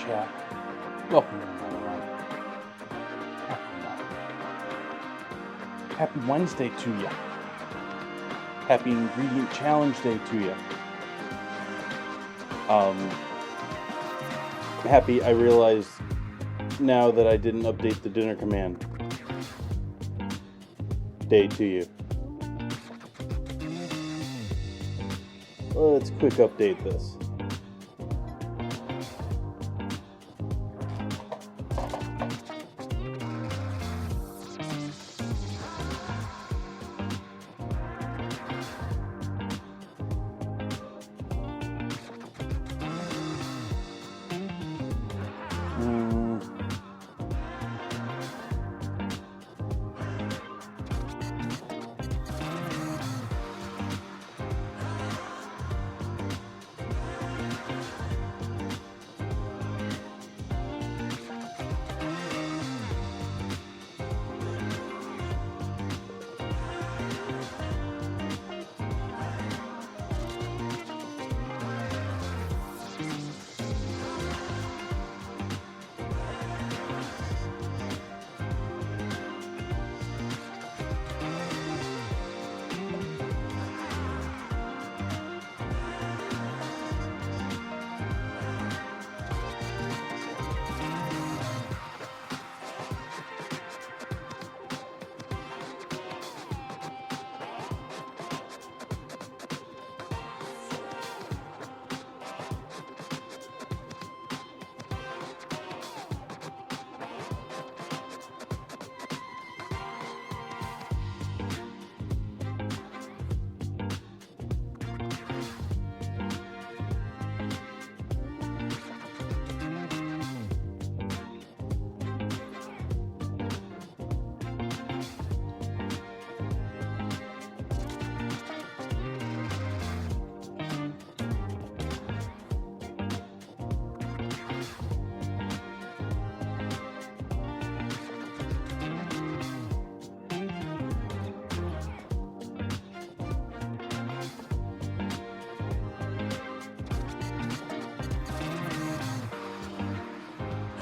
chat. Welcome everyone. Happy Wednesday to you. Happy Ingredient Challenge Day to you. Happy I realized now that I didn't update the dinner command. Day to you. Let's quick update this.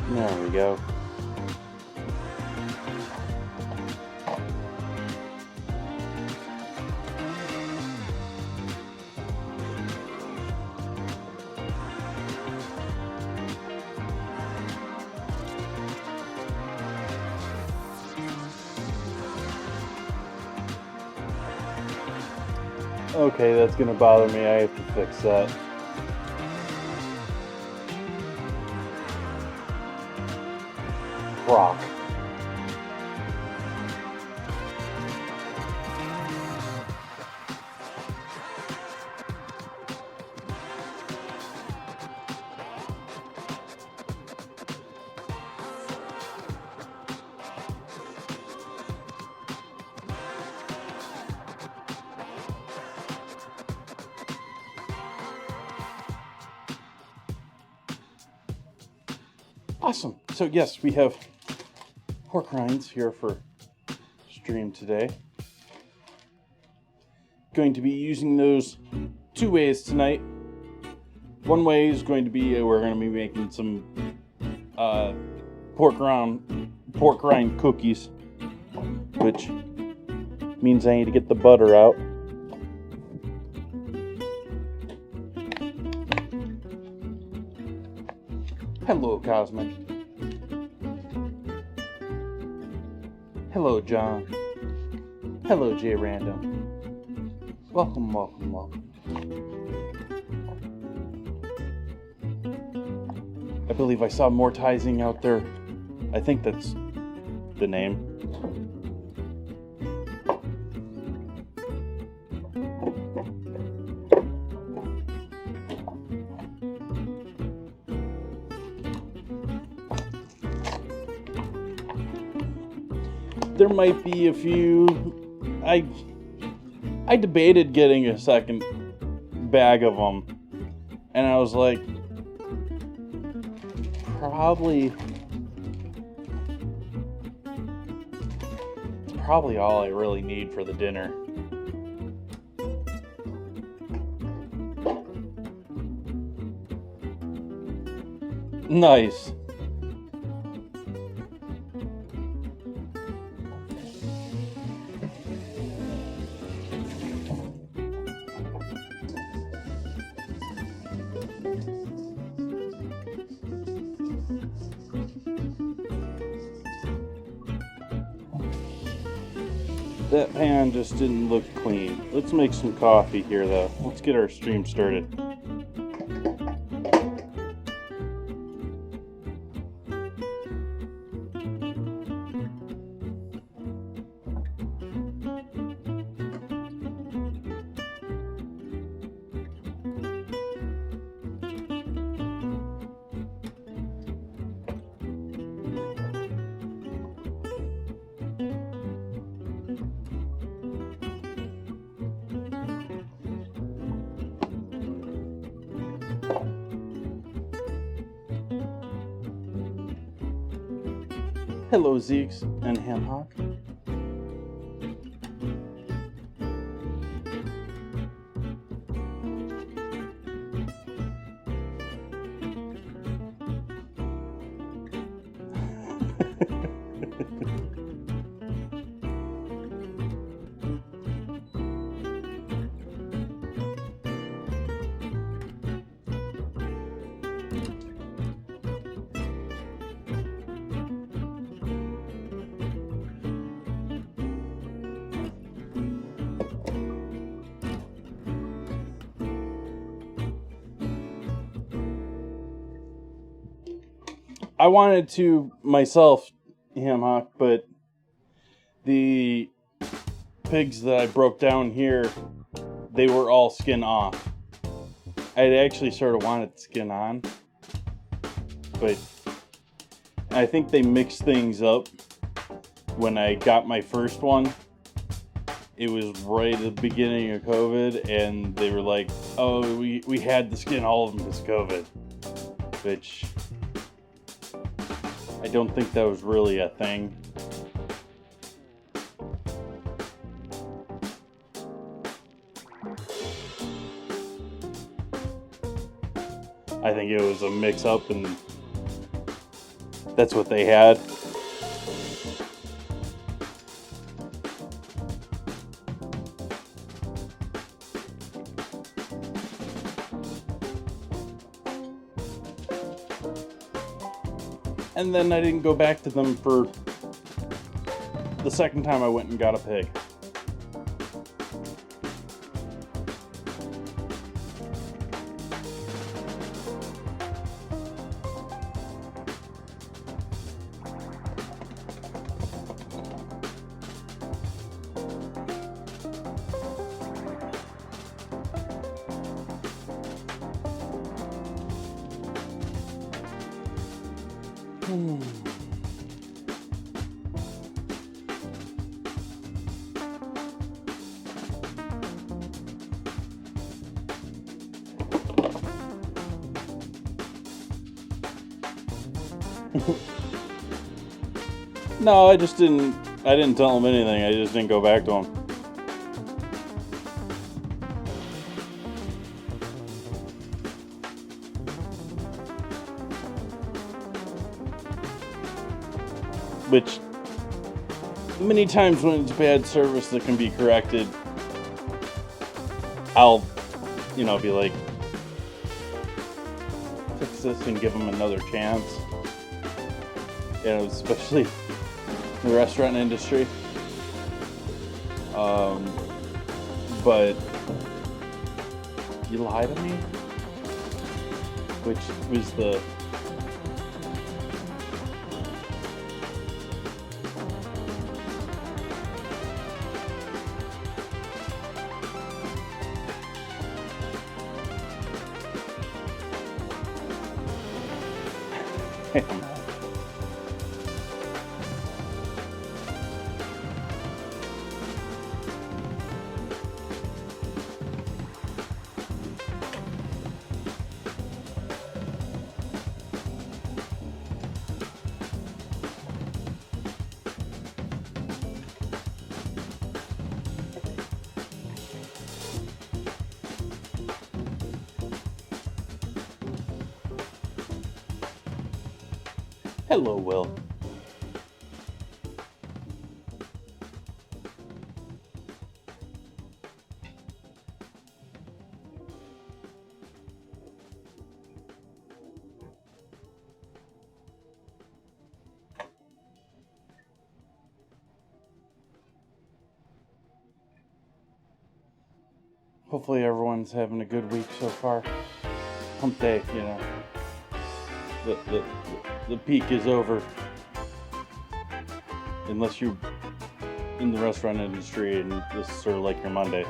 There we go. Okay, that's gonna bother me. I have to fix that. Rock. Awesome. So yes, we have pork rinds here for stream today. Going to be using those two ways tonight. One way is going to be we're going to be making some pork rind cookies, which means I need to get the butter out. Hello, Cosmic. Hello, John. Hello, J Random. Welcome, welcome, welcome. I believe I saw Mortizing out there. I think that's the name. There might be a few. I debated getting a second bag of them, and I was like, probably all I really need for the dinner. Nice. That pan just didn't look clean. Let's make some coffee here though. Let's get our stream started. Hello, Zeeks and Hamhock. I wanted to myself, Hamhock, but the pigs that I broke down here, they were all skin off. I'd actually sort of wanted skin on, but I think they mixed things up when I got my first one. It was right at the beginning of COVID, and they were like, oh, we had to skin all of them because COVID, which I don't think that was really a thing. I think it was a mix-up, and that's what they had. And then I didn't go back to them for the second time I went and got a pig. No, I didn't tell him anything. I just didn't go back to him. Which, many times when it's bad service that can be corrected, I'll, be like, fix this and give them another chance. Especially in the restaurant industry. But you lie to me? Which was the... Hello, Will. Hopefully everyone's having a good week so far. Hump day, you know. The peak is over. Unless you're in the restaurant industry and this is sort of like your Monday.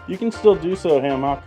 You can still do so, Hammock.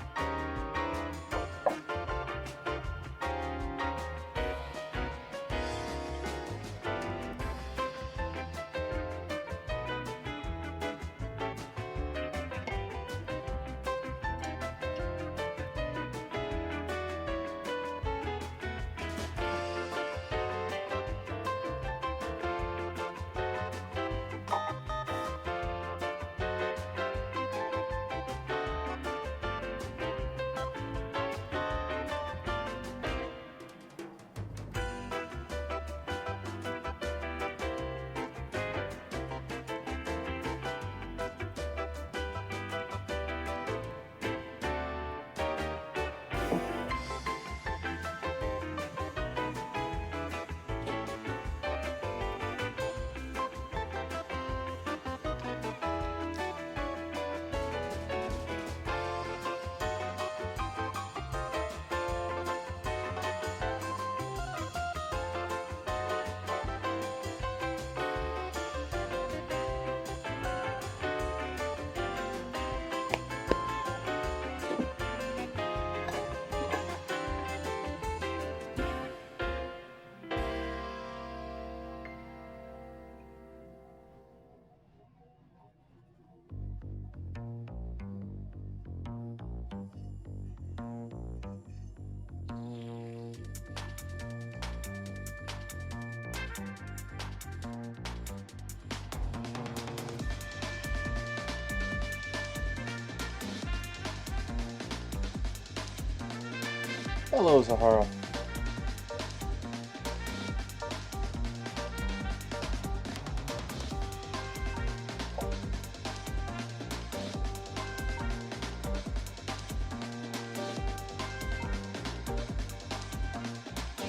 Hello, Zahara.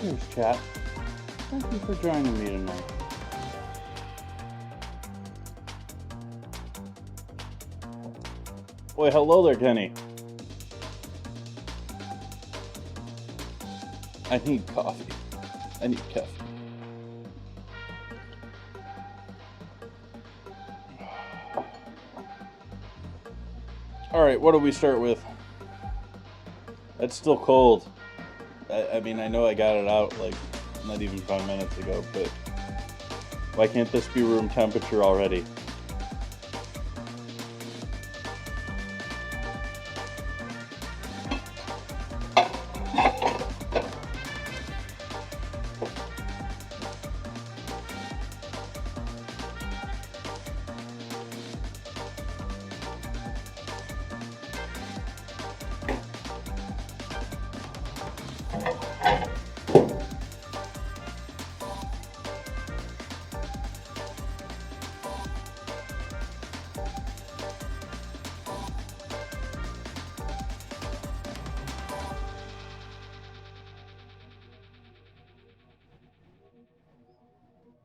Cheers, chat. Thank you for joining me tonight. Boy, hello there, Kenny. I need coffee. I need caffeine. Alright, what do we start with? It's still cold. I mean, I know I got it out like not even 5 minutes ago, but why can't this be room temperature already?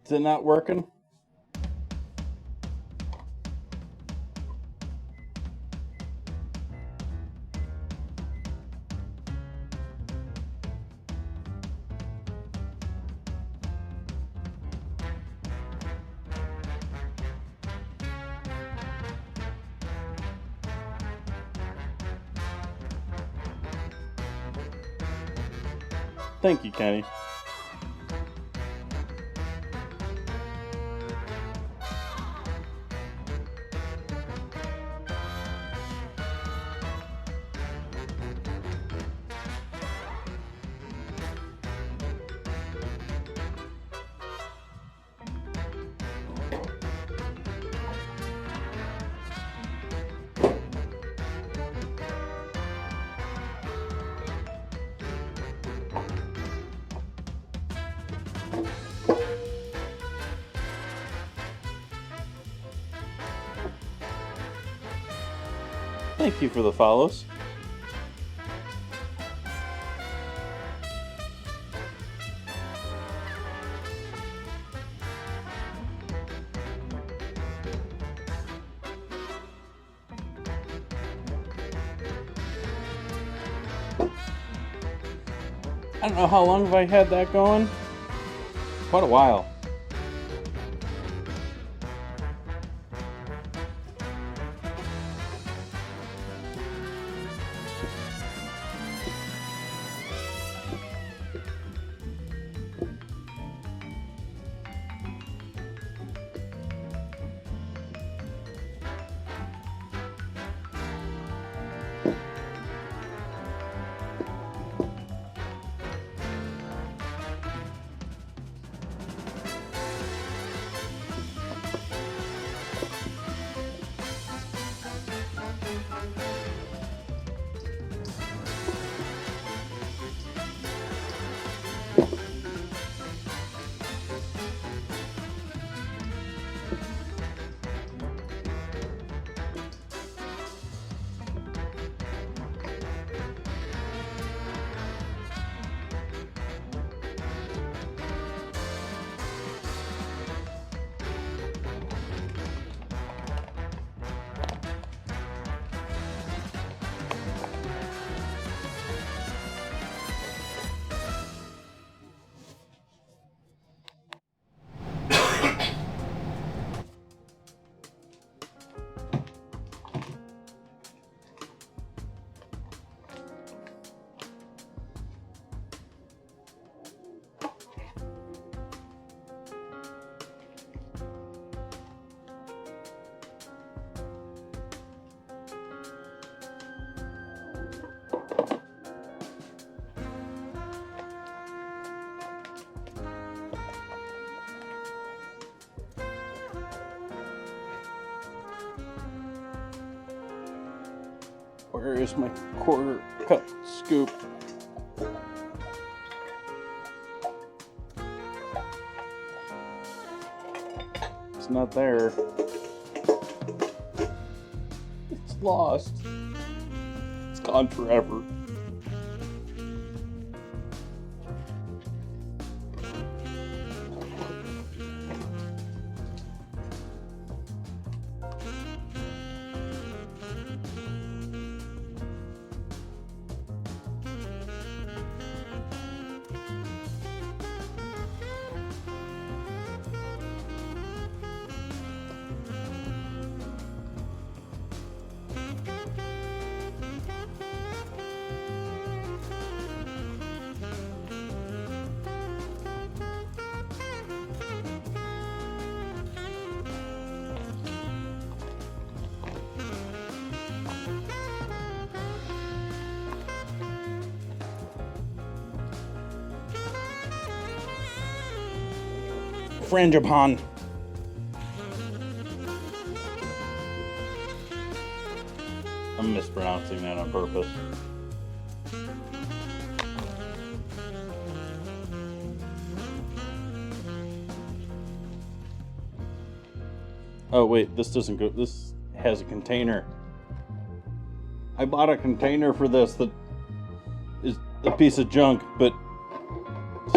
Is it not working? Thank you, Kenny. Thank you for the follows. I don't know how long have I had that going? Quite a while. Where is my quarter cup scoop? It's not there. It's lost. It's gone forever. Frangipane. I'm mispronouncing that on purpose. Oh wait, this doesn't go. This has a container. I bought a container for this that is a piece of junk, but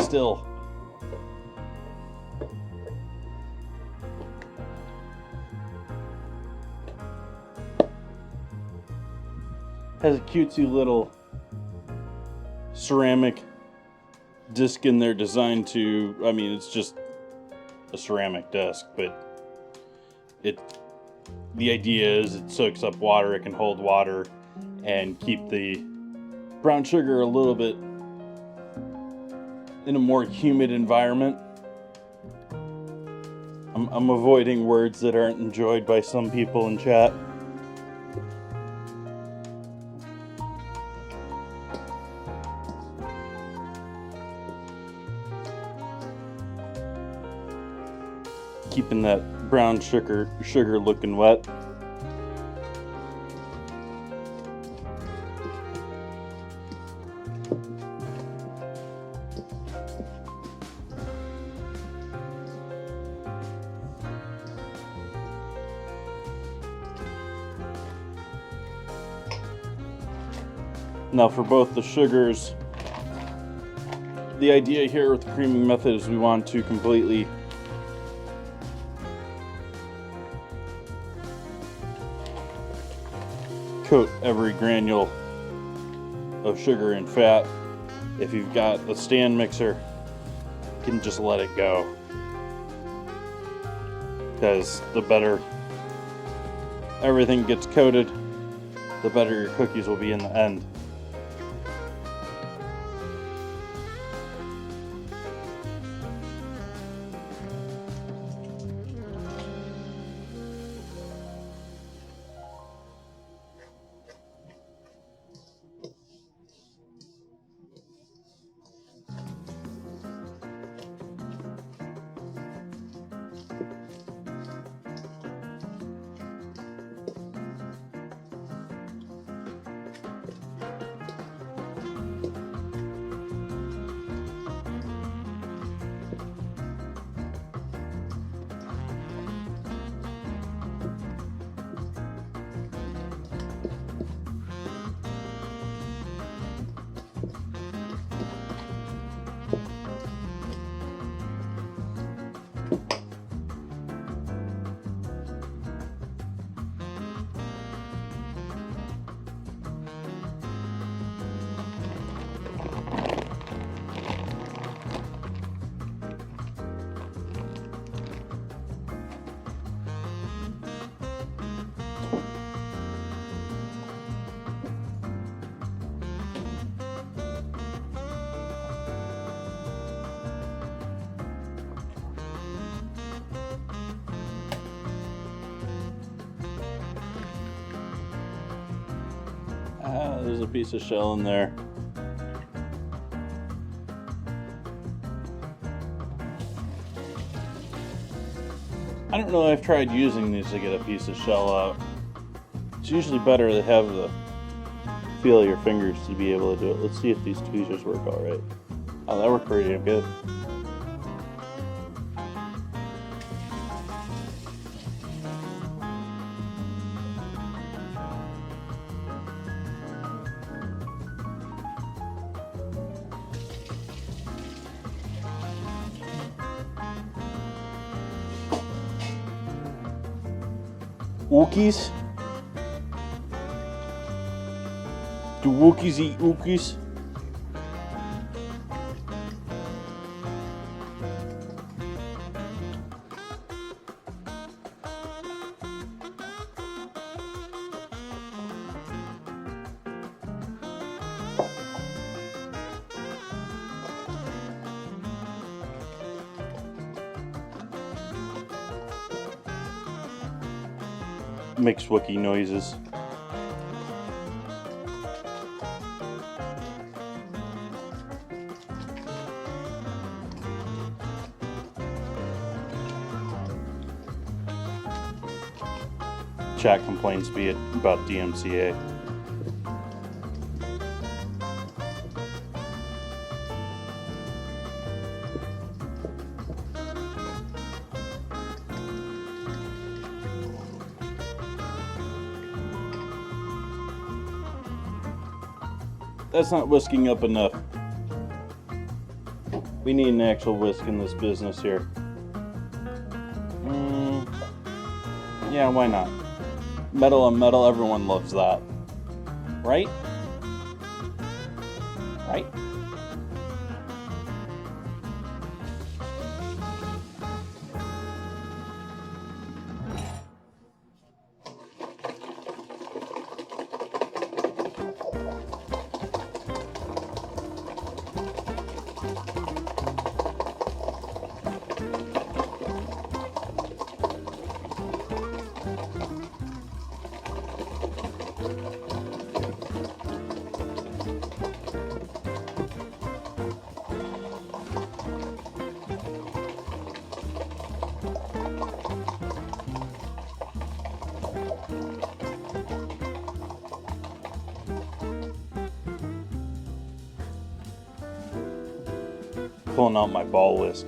still. Has a cutesy little ceramic disc in there designed to, I mean, it's just a ceramic disc, but the idea is it soaks up water, it can hold water and keep the brown sugar a little bit in a more humid environment. I'm avoiding words that aren't enjoyed by some people in chat. Keeping that brown sugar looking wet. Now for both the sugars, the idea here with the creaming method is we want to completely coat every granule of sugar and fat. If you've got a stand mixer, you can just let it go, because the better everything gets coated, the better your cookies will be in the end. There's a piece of shell in there. I don't know, I've tried using these to get a piece of shell out. It's usually better to have the feel of your fingers to be able to do it. Let's see if these tweezers work alright. Oh, that worked pretty good. Wookiees? Do Wookiees eat Wookiees? Makes Wookiee noises. Chat complains about DMCA. That's not whisking up enough. We need an actual whisk in this business here. Yeah, why not? Metal on metal, everyone loves that. Right? Right? Pulling out my ball whisk.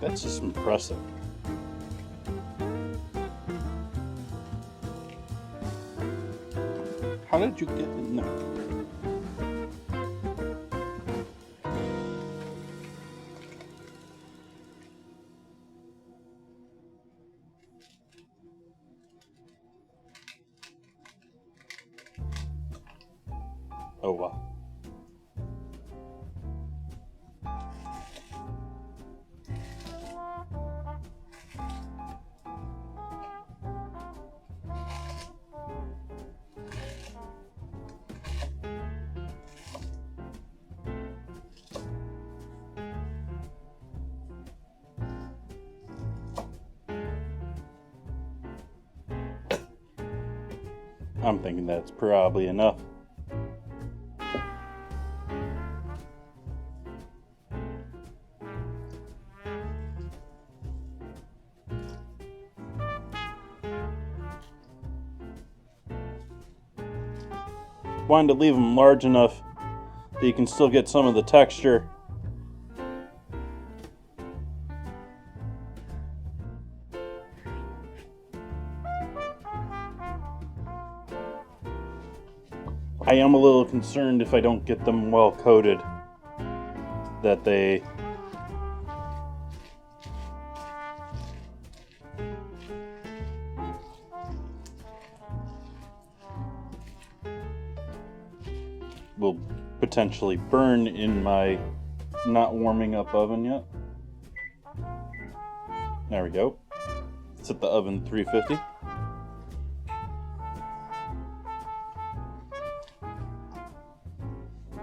That's just impressive. How did you get in there? Oh wow. I'm thinking that's probably enough. Wanted to leave them large enough that you can still get some of the texture. I am a little concerned if I don't get them well coated that they will potentially burn in my not warming up oven yet. There we go. Set the oven 350.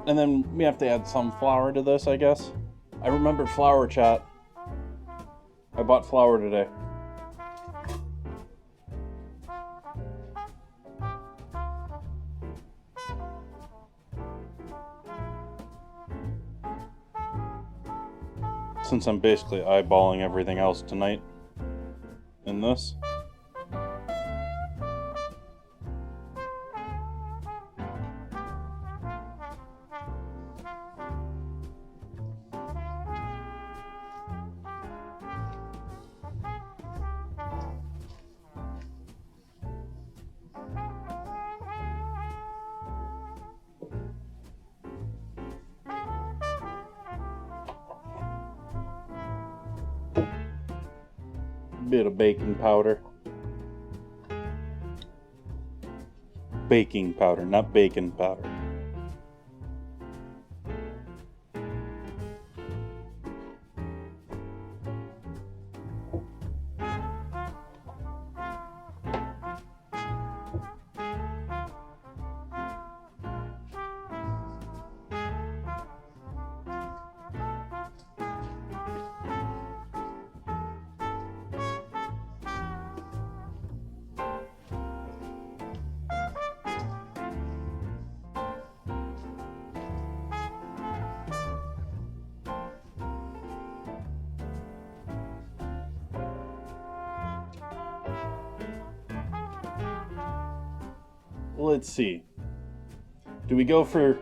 And then we have to add some flour to this, I guess. I remembered flour, chat. I bought flour today. Since I'm basically eyeballing everything else tonight in this. Bit of baking powder. Baking powder, not bacon powder. let's see. Do we go for...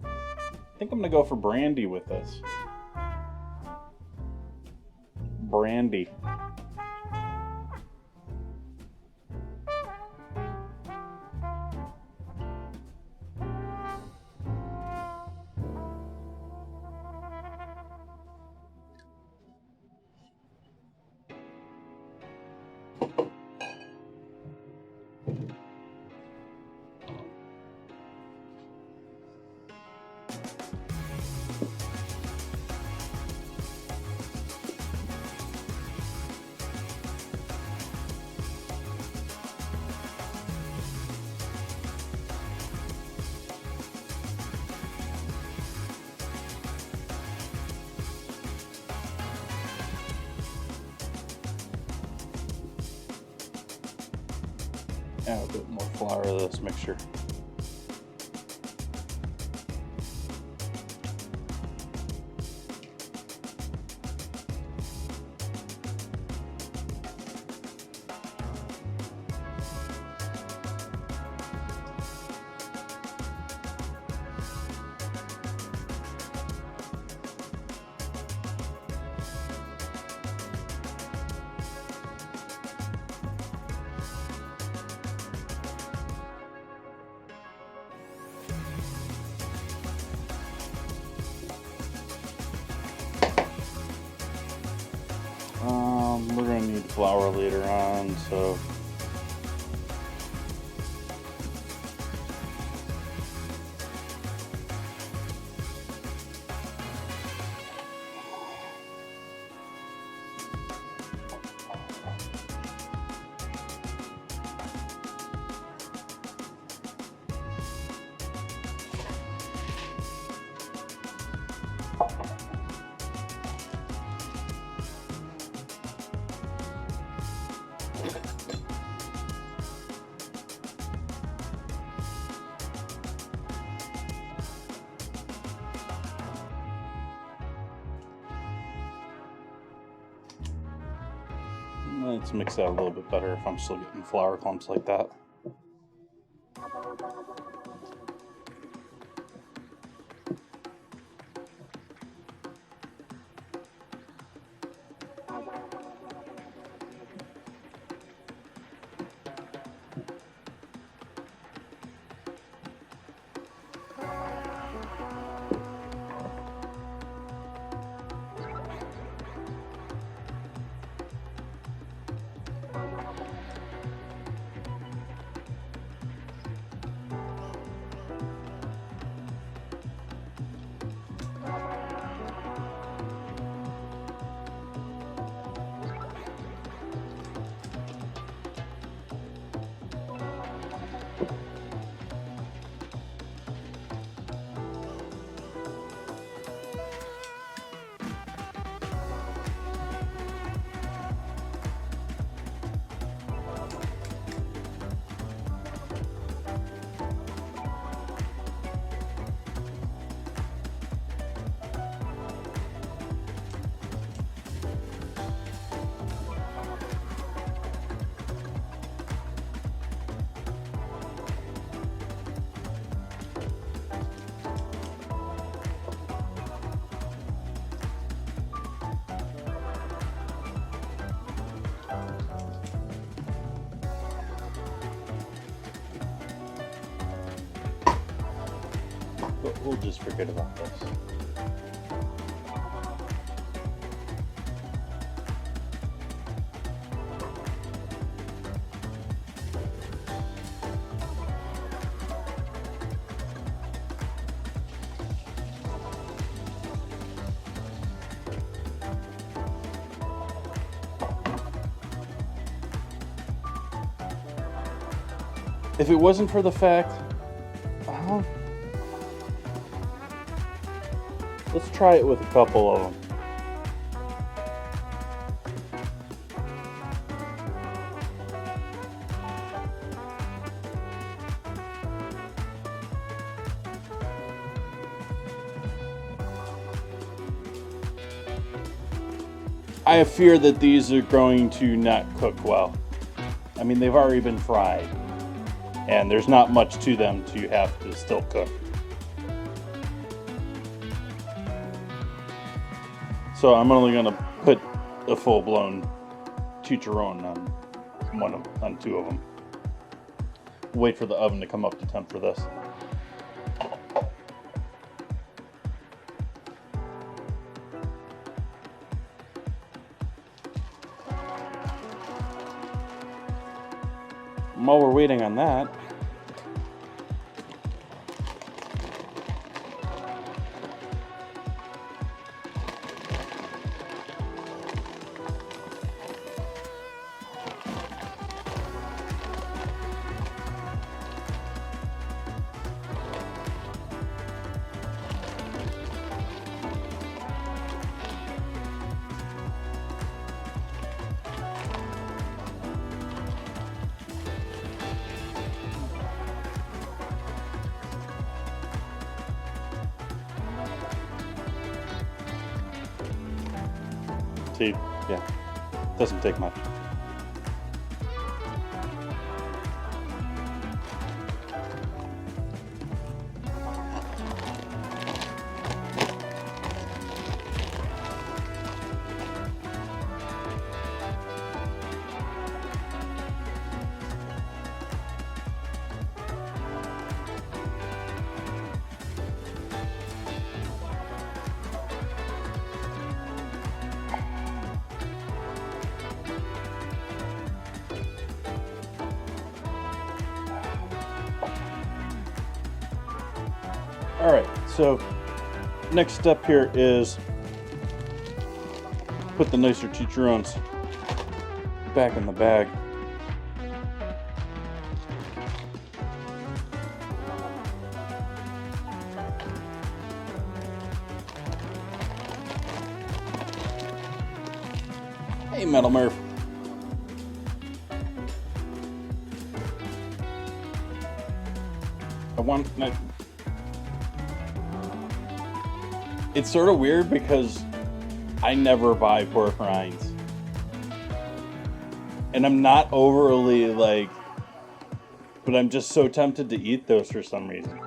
I think I'm going to go for brandy with this. Brandy. Add a bit more flour to this mixture. We're going to need flour later on, so let's mix that a little bit better if I'm still getting flour clumps like that. But we'll just forget about this. If it wasn't for the fact, let's try it with a couple of them. I fear that these are going to not cook well. I mean, they've already been fried, and there's not much to them to have to still cook. So I'm only going to put a full-blown chicharron on two of them. Wait for the oven to come up to temp for this. While we're waiting on that, see, yeah, doesn't take much. Alright, so next step here is put the nicer chicharrones back in the bag. Hey, Metal Murph. It's sort of weird because I never buy pork rinds. And I'm not overly but I'm just so tempted to eat those for some reason.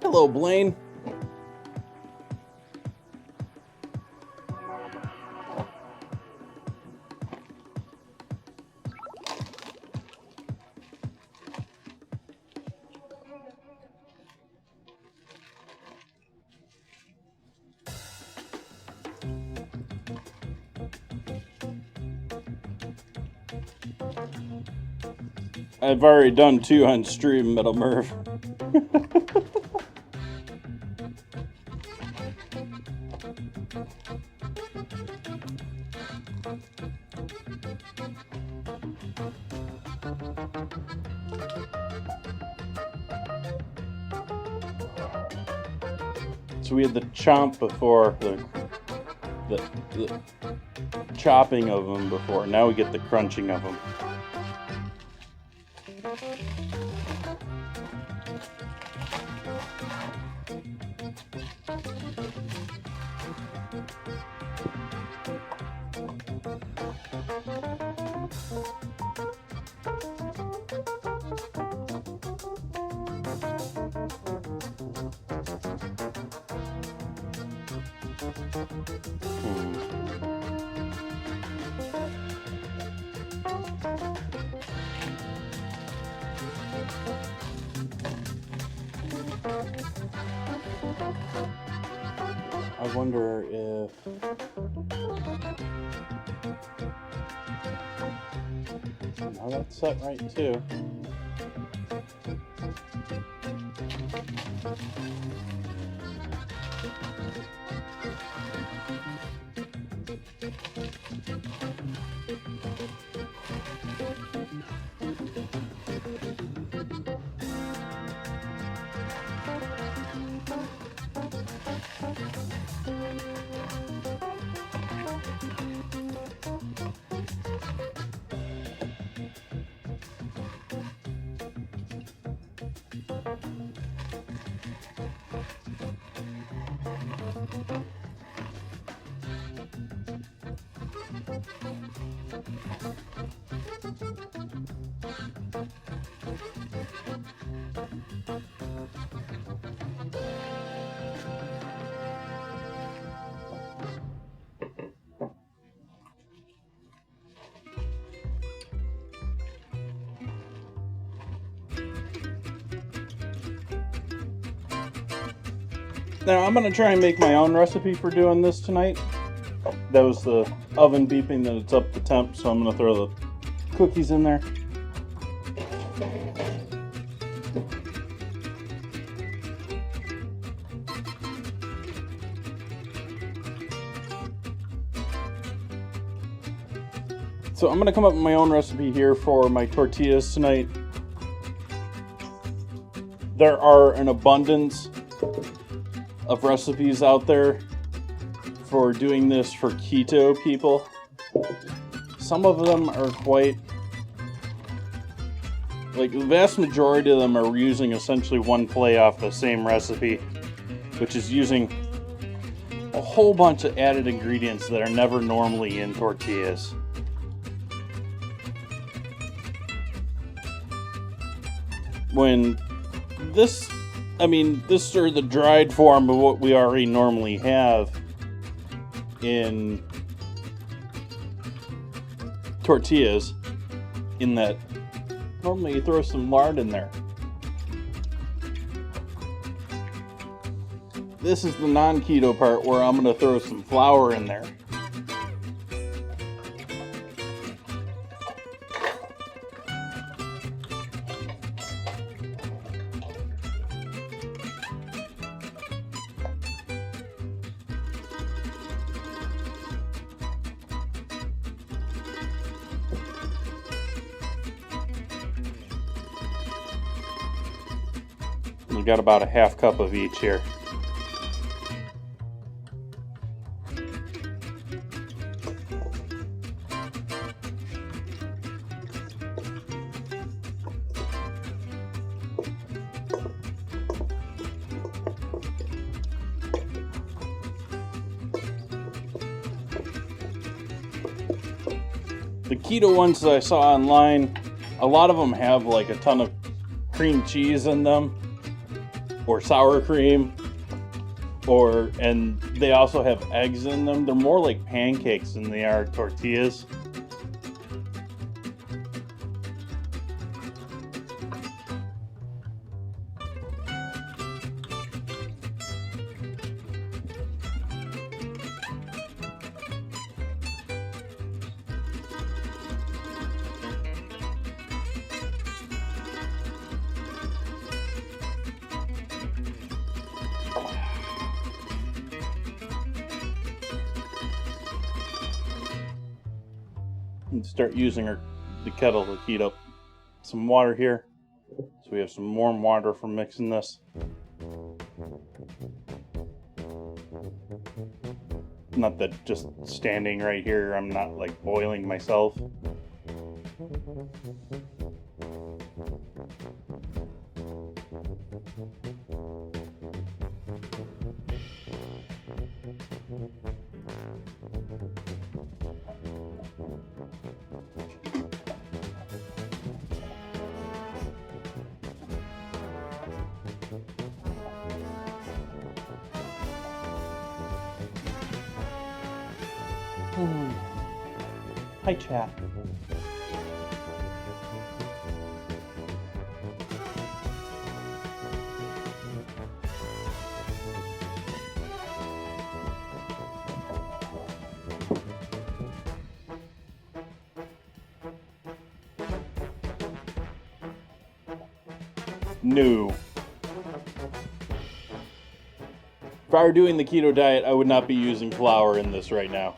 Hello, Blaine. I've already done 2 on stream, Metal Murph. So we had the chomp before, the chopping of them before. Now we get the crunching of them. I wonder if now that's set right too. Now I'm gonna try and make my own recipe for doing this tonight. That was the oven beeping that it's up to temp, so I'm gonna throw the cookies in there. So I'm gonna come up with my own recipe here for my tortillas tonight. There are an abundance of recipes out there for doing this for keto people. Some of them are quite, like the vast majority of them are using essentially one play off the same recipe, which is using a whole bunch of added ingredients that are never normally in tortillas. When this, this is the dried form of what we already normally have in tortillas, in that normally you throw some lard in there. This is the non-keto part where I'm going to throw some flour in there. We got about a half cup of each here. The keto ones that I saw online, a lot of them have like a ton of cream cheese in them, or sour cream, and they also have eggs in them. They're more like pancakes than they are tortillas. And start using the kettle to heat up some water here. So we have some warm water for mixing this. Not that just standing right here, I'm not like boiling myself. Hi, chat. No. If I were doing the keto diet, I would not be using flour in this right now.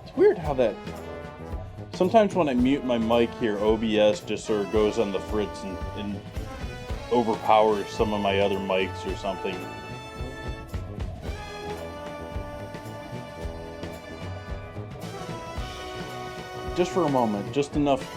It's weird how that... Sometimes when I mute my mic here, OBS just sort of goes on the fritz and overpowers some of my other mics or something. Just for a moment, just enough.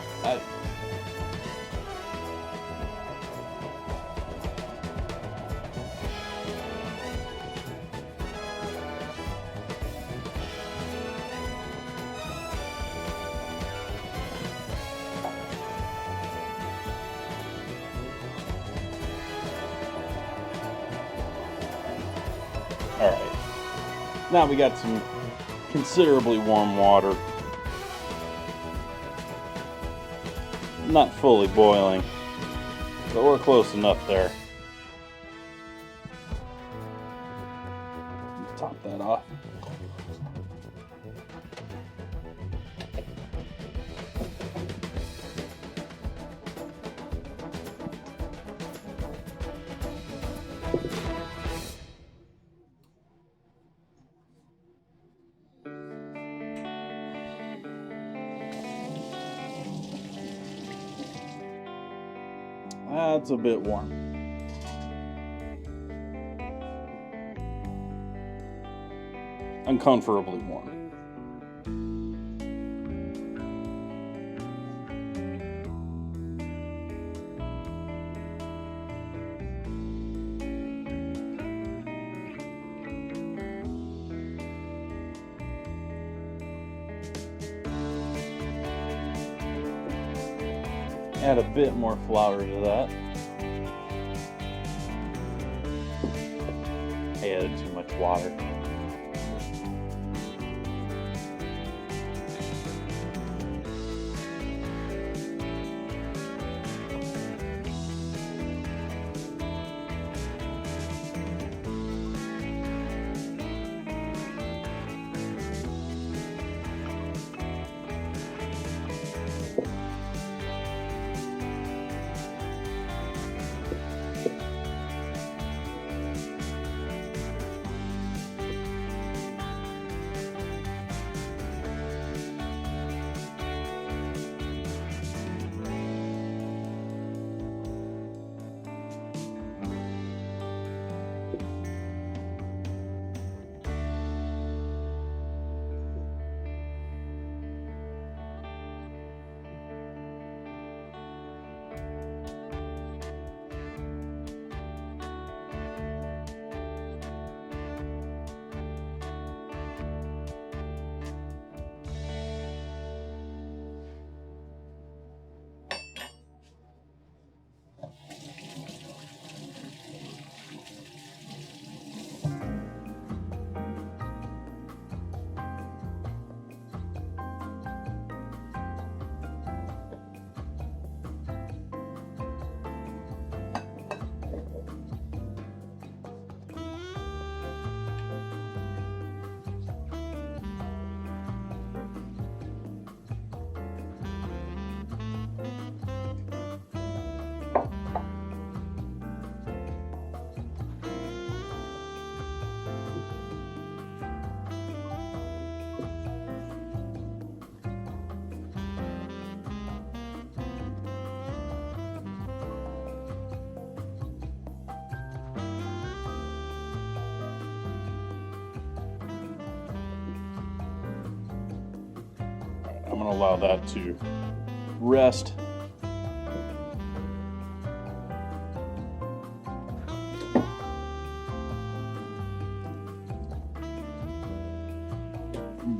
Now we got some considerably warm water. Not fully boiling, but we're close enough there. Top that off. That's a bit warm. Uncomfortably warm. Add a bit more flour to that. I added too much water. I'm going to allow that to rest.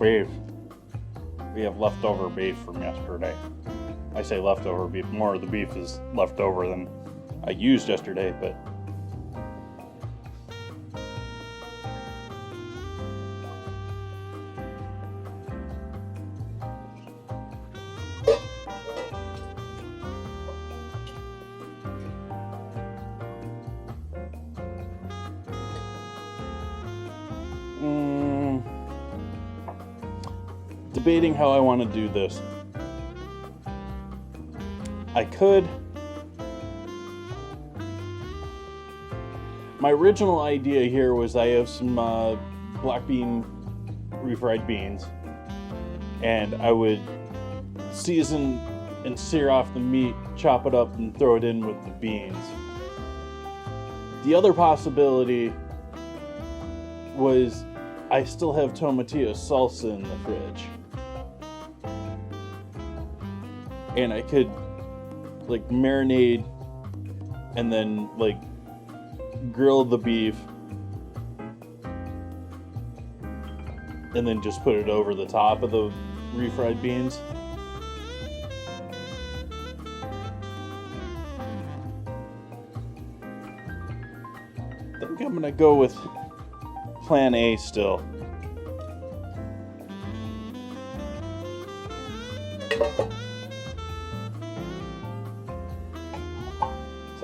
Beef. We have leftover beef from yesterday. I say leftover beef, more of the beef is left over than I used yesterday, but debating how I want to do this. I could. My original idea here was I have some black bean refried beans, and I would season and sear off the meat, chop it up, and throw it in with the beans. The other possibility was I still have tomatillo salsa in the fridge, and I could like marinate and then like grill the beef and then just put it over the top of the refried beans. I think I'm gonna go with plan A still.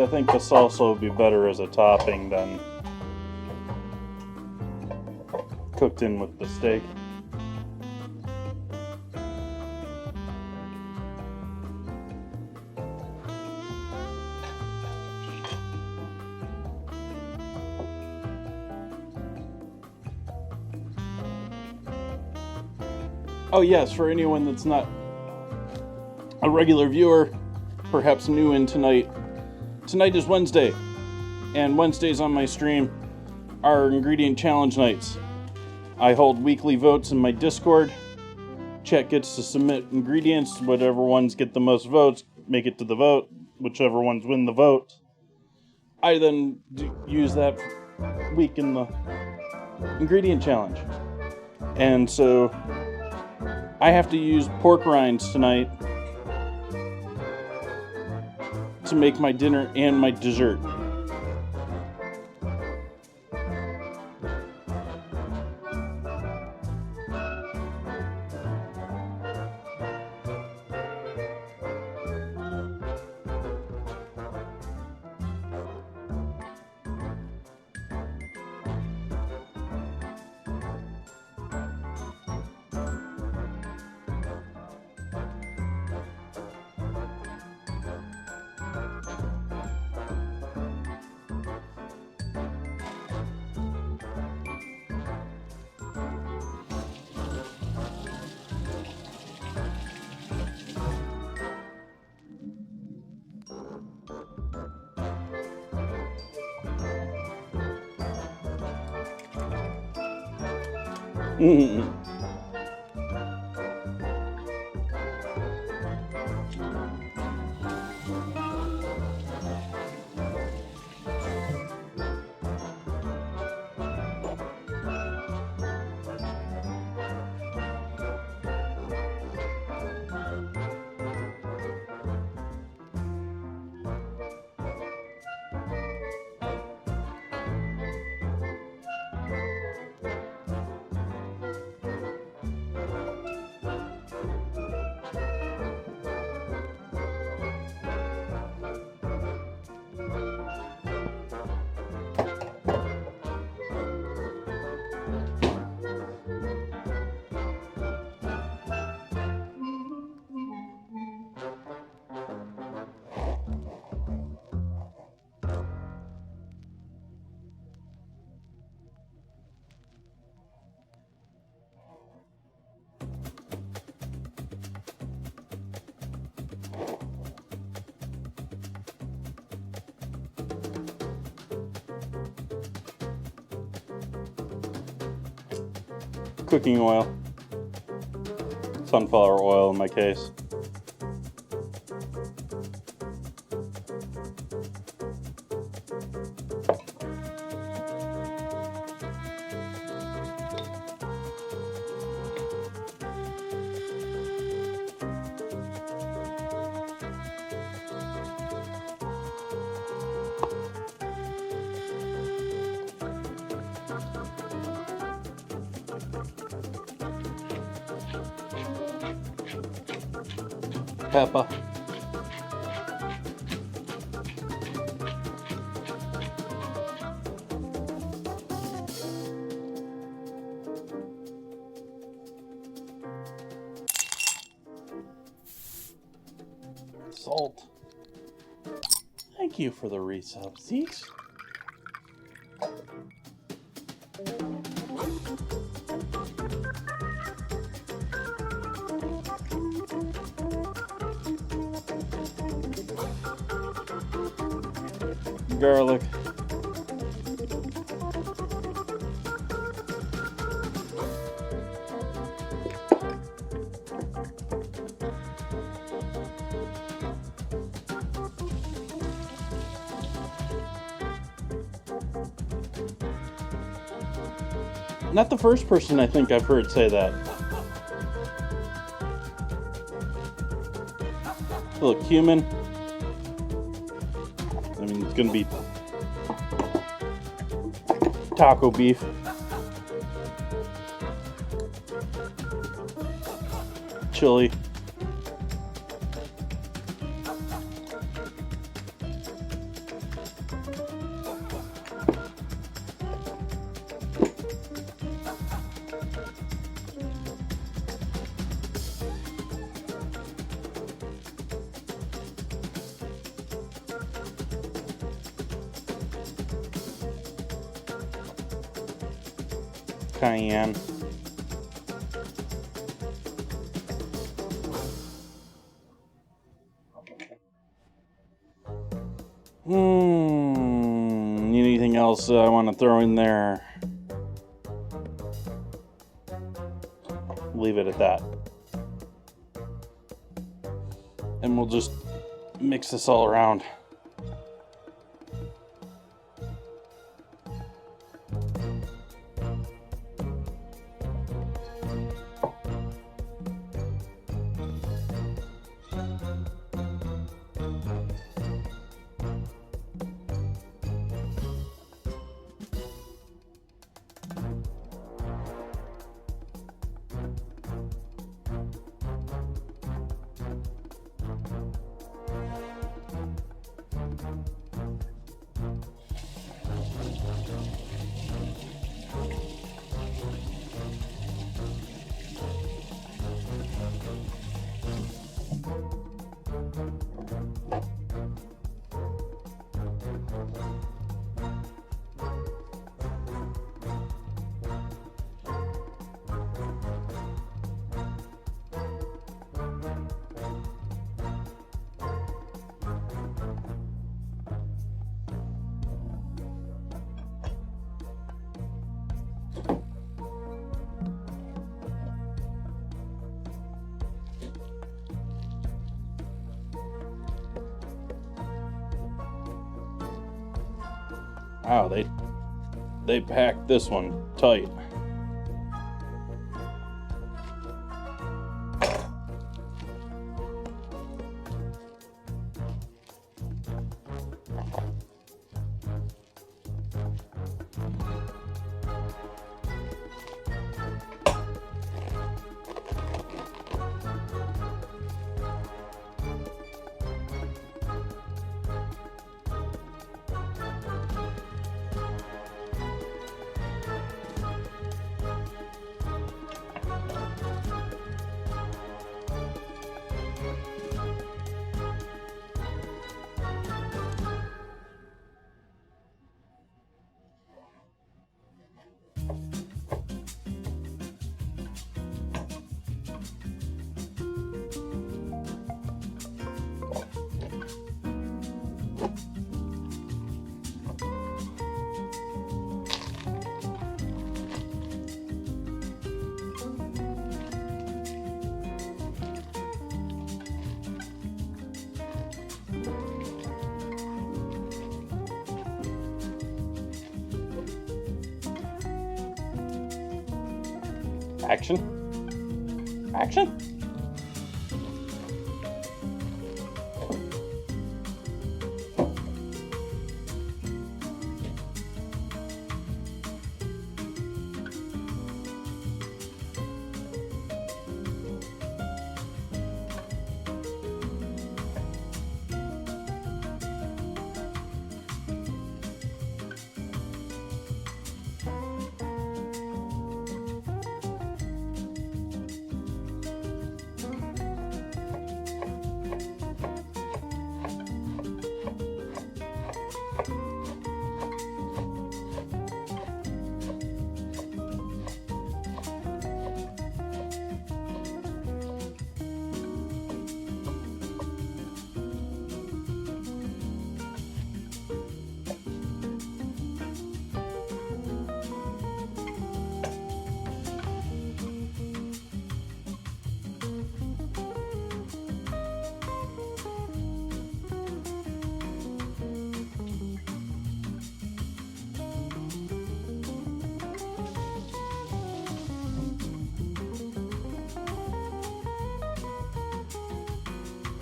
So I think the salsa would be better as a topping than cooked in with the steak. Oh yes, for anyone that's not a regular viewer, perhaps new in tonight. Tonight is Wednesday, and Wednesdays on my stream are ingredient challenge nights. I hold weekly votes in my Discord. Chat gets to submit ingredients. Whatever ones get the most votes make it to the vote. Whichever ones win the vote, I then use that week in the ingredient challenge. And so I have to use pork rinds tonight to make my dinner and my dessert. Cooking oil, sunflower oil in my case. Pepper. Salt. Thank you for the resub, Zeeks. Garlic. Not the first person I think I've heard say that. A little cumin. I mean, it's gonna be taco beef. Chili. cayenne. Anything else I want to throw in there? Leave it at that. And we'll just mix this all around. Wow, they packed this one tight. Action. Action.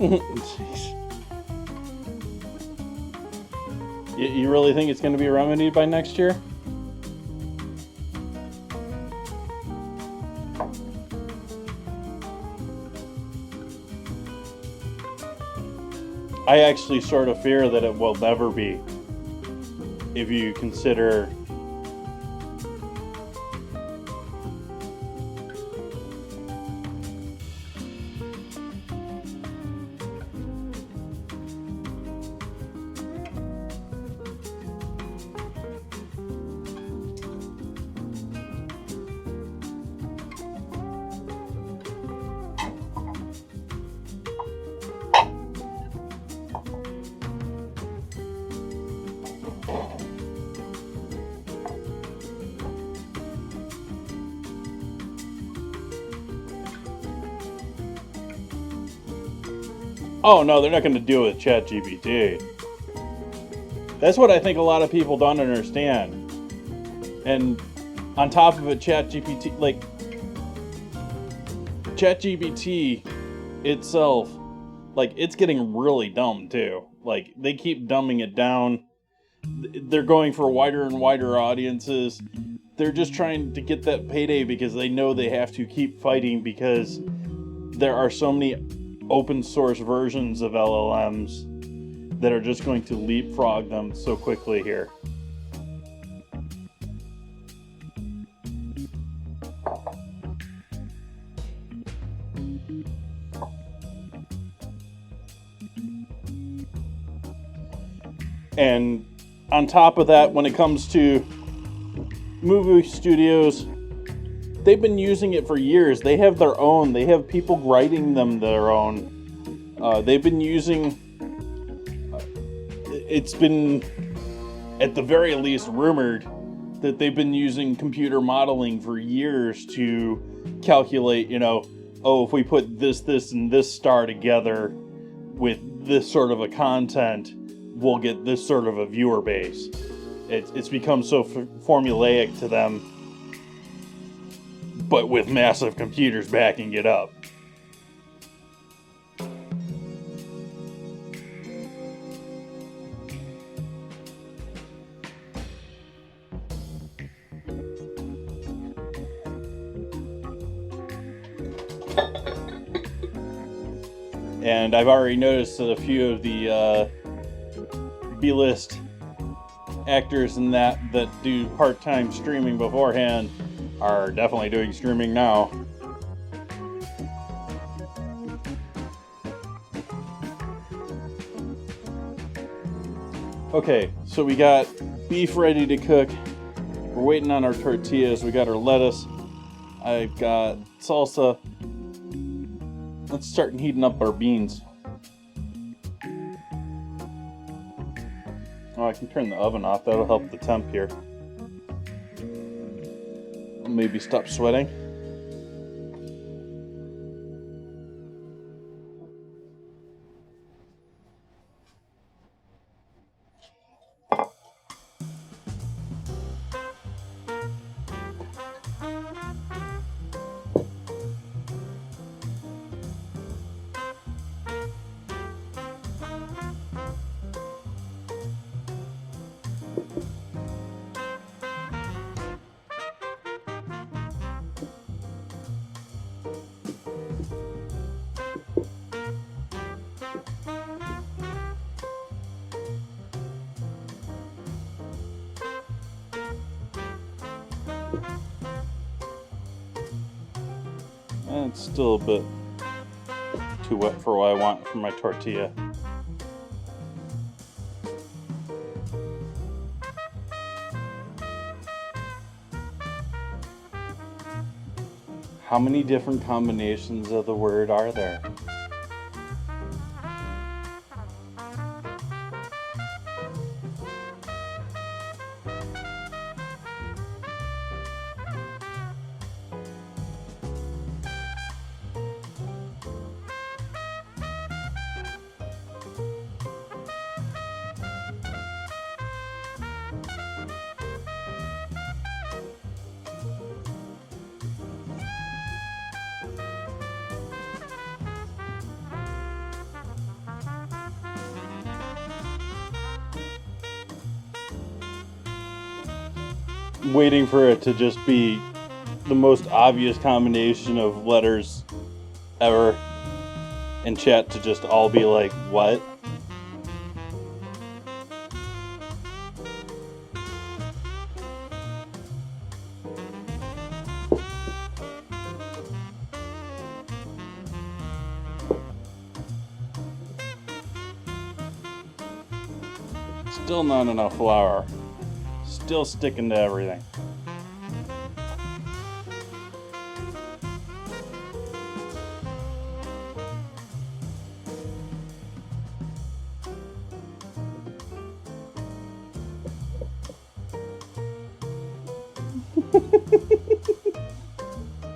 Jeez. You really think it's going to be remedied by next year? I actually sort of fear that it will never be, if you consider Oh no, they're not going to do it with ChatGPT. That's what I think a lot of people don't understand. And on top of it, ChatGPT itself, like, it's getting really dumb too. Like, they keep dumbing it down. They're going for wider and wider audiences. They're just trying to get that payday because they know they have to keep fighting because there are so many open source versions of LLMs that are just going to leapfrog them so quickly here. And on top of that, when it comes to movie studios, they've been using it for years. They have their own. They have people writing them their own. They've been using... it's been, at the very least, rumored that they've been using computer modeling for years to calculate, if we put this, and this star together with this sort of a content, we'll get this sort of a viewer base. It's become so formulaic to them, but with massive computers backing it up. And I've already noticed that a few of the B-list actors in that do part-time streaming beforehand are definitely doing streaming now. Okay, so we got beef ready to cook. We're waiting on our tortillas. We got our lettuce. I've got salsa. Let's start heating up our beans. Oh, I can turn the oven off. That'll help the temp here. Maybe stop sweating. And it's still a bit too wet for what I want for my tortilla. How many different combinations of the word are there? Waiting for it to just be the most obvious combination of letters ever, and chat to just all be like, what? Still not enough flour. Still sticking to everything.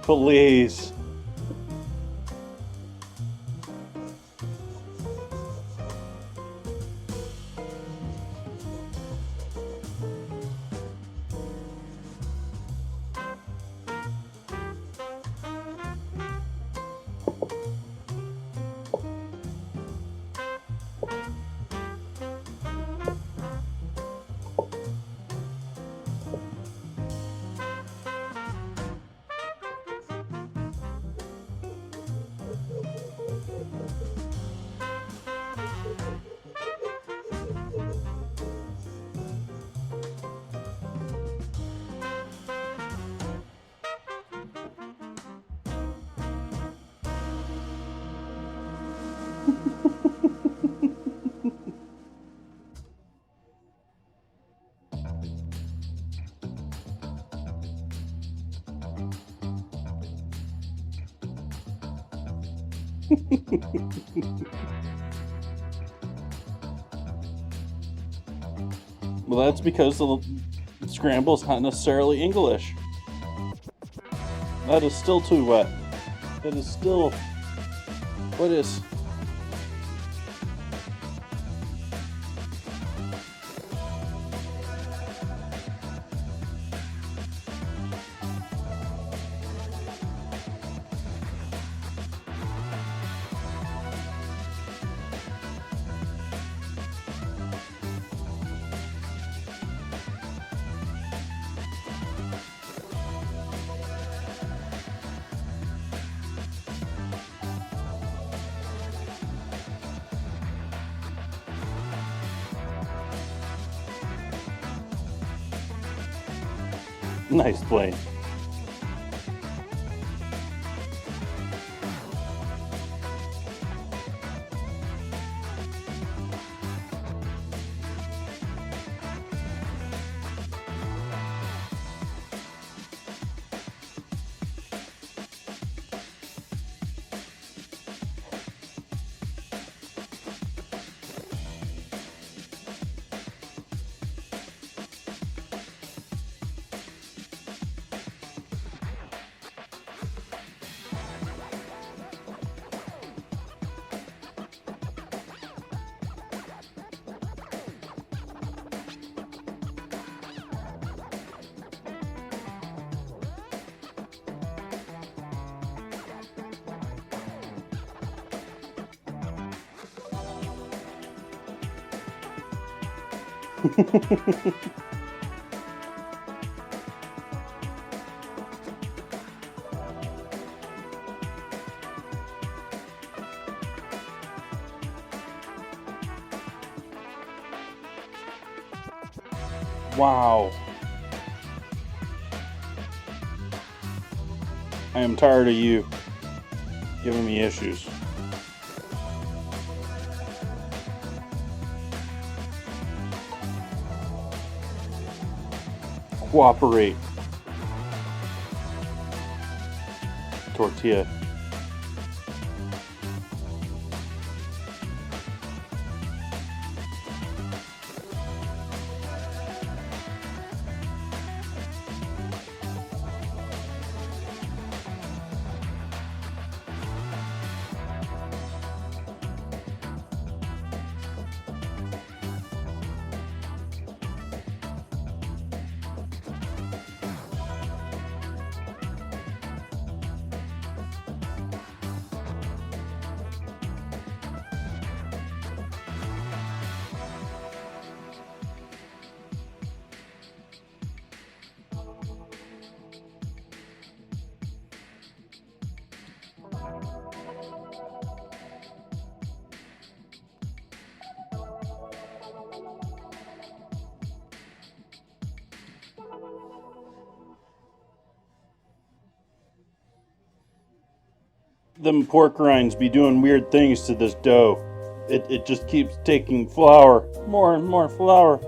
Please. Well, that's because the scramble is not necessarily English. That is still too wet. That is still... What is... Nice play. Wow. I am tired of you giving me issues. Cooperate. Tortilla. Them pork rinds be doing weird things to this dough. It just keeps taking flour, more and more flour.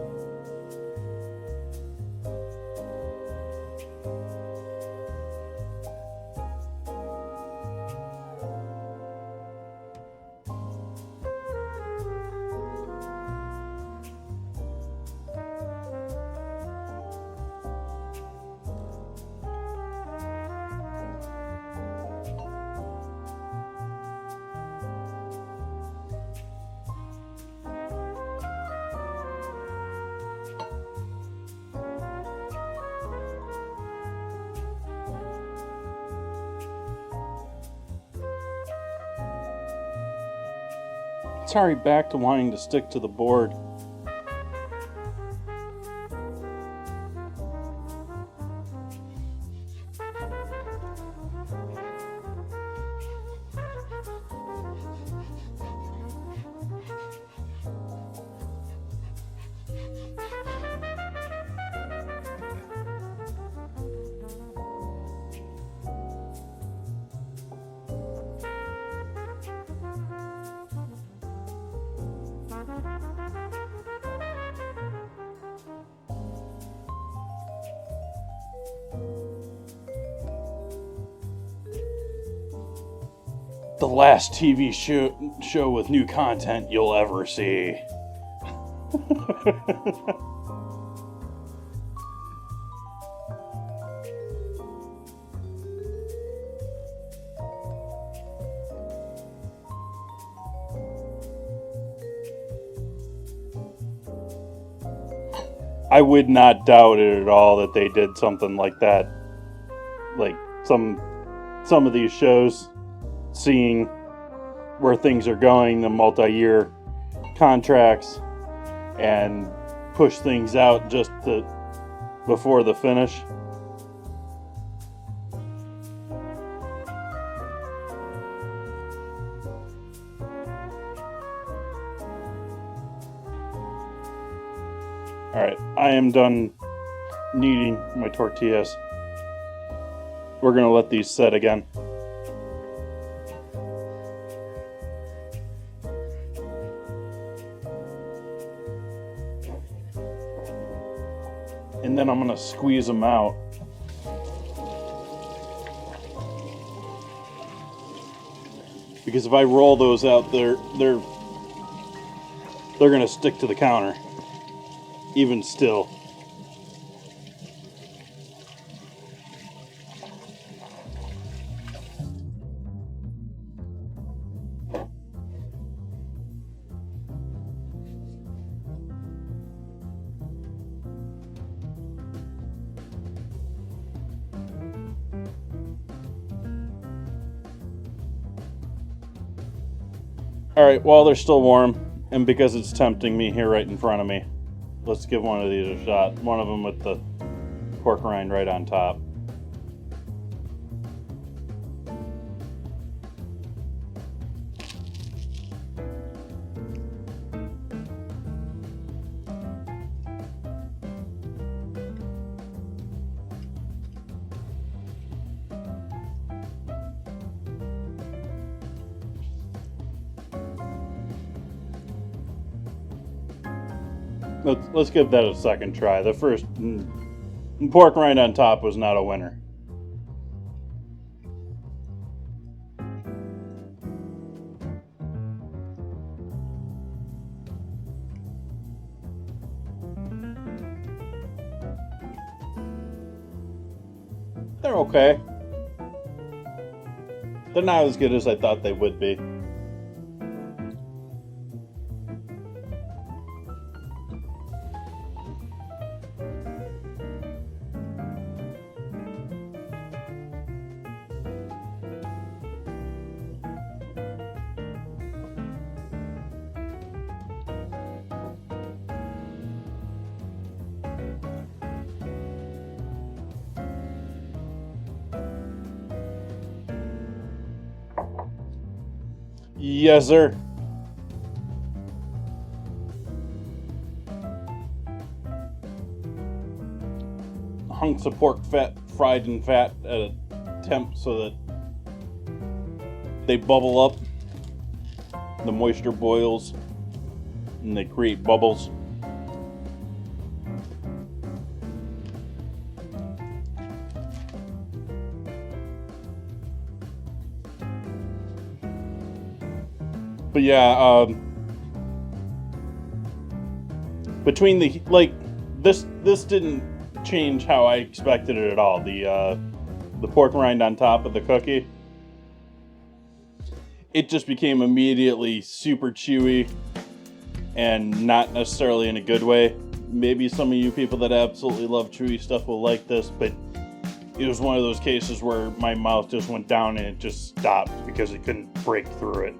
It's already back to wanting to stick to the board. the last TV show with new content you'll ever see. I would not doubt it at all that they did something like that. Like some of these shows, seeing where things are going, the multi-year contracts, and push things out just before the finish. Alright, I am done kneading my tortillas. We're going to let these set again. And then I'm going to squeeze them out. Because if I roll those out, they're going to stick to the counter. Even still. Alright, while they're still warm, and because it's tempting me here right in front of me, let's give one of these a shot. One of them with the pork rind right on top. Let's give that a second try. The first pork rind on top was not a winner. They're okay. They're not as good as I thought they would be. Yes, sir. Hunks of pork fat fried in fat at a temp so that they bubble up. The moisture boils and they create bubbles. But yeah, between the this didn't change how I expected it at all. The pork rind on top of the cookie, it just became immediately super chewy, and not necessarily in a good way. Maybe some of you people that absolutely love chewy stuff will like this, but it was one of those cases where my mouth just went down and it just stopped because it couldn't break through it.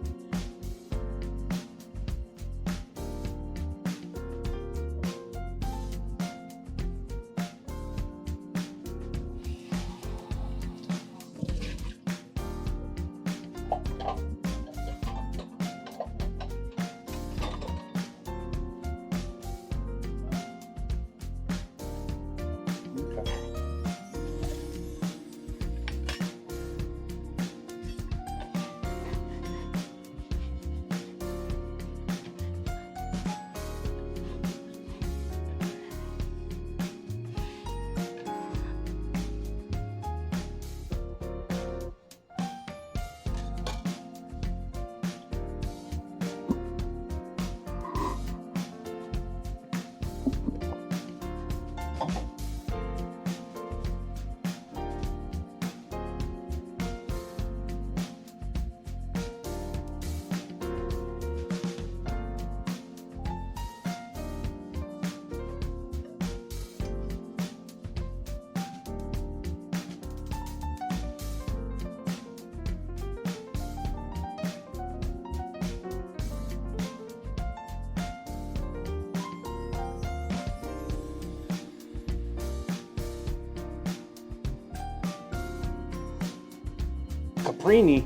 Caprini?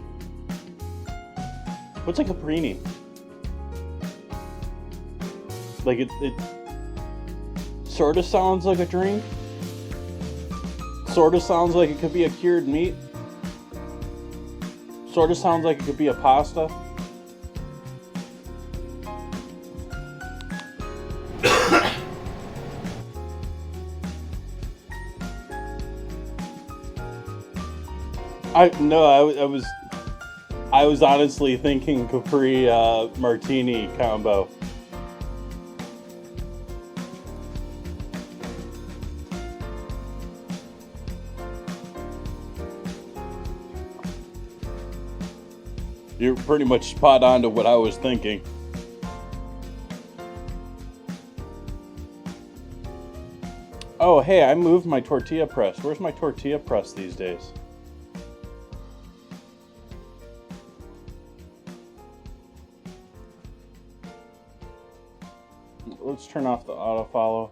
What's a caprini? Like it sort of sounds like a drink. Sort of sounds like it could be a cured meat. Sort of sounds like it could be a pasta. I was honestly thinking Capri Martini combo. You're pretty much spot on to what I was thinking. Oh, hey, I moved my tortilla press. Where's my tortilla press these days? Let's turn off the autofollow.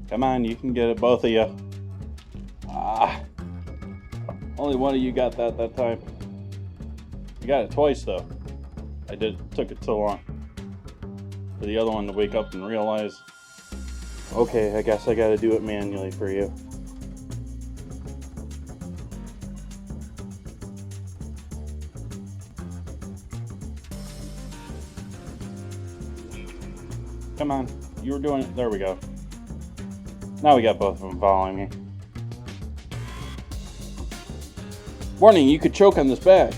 Come on, you can get it, both of you. Only one of you got that time. You got it twice, though. Took it so long for the other one to wake up and realize, okay, I guess I gotta do it manually for you. Come on, you were doing it. There we go. Now we got both of them following me. Warning, you could choke on this bag.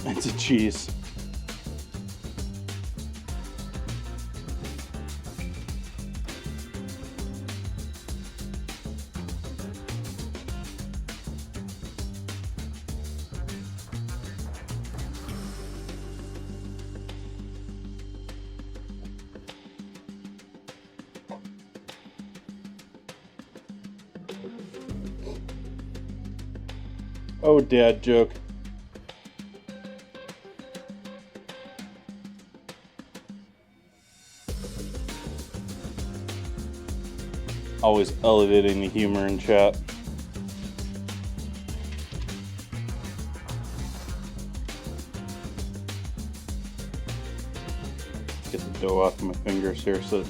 It's a cheese. Oh, dad joke. Always elevating the humor in chat. Get the dough off my fingers here so.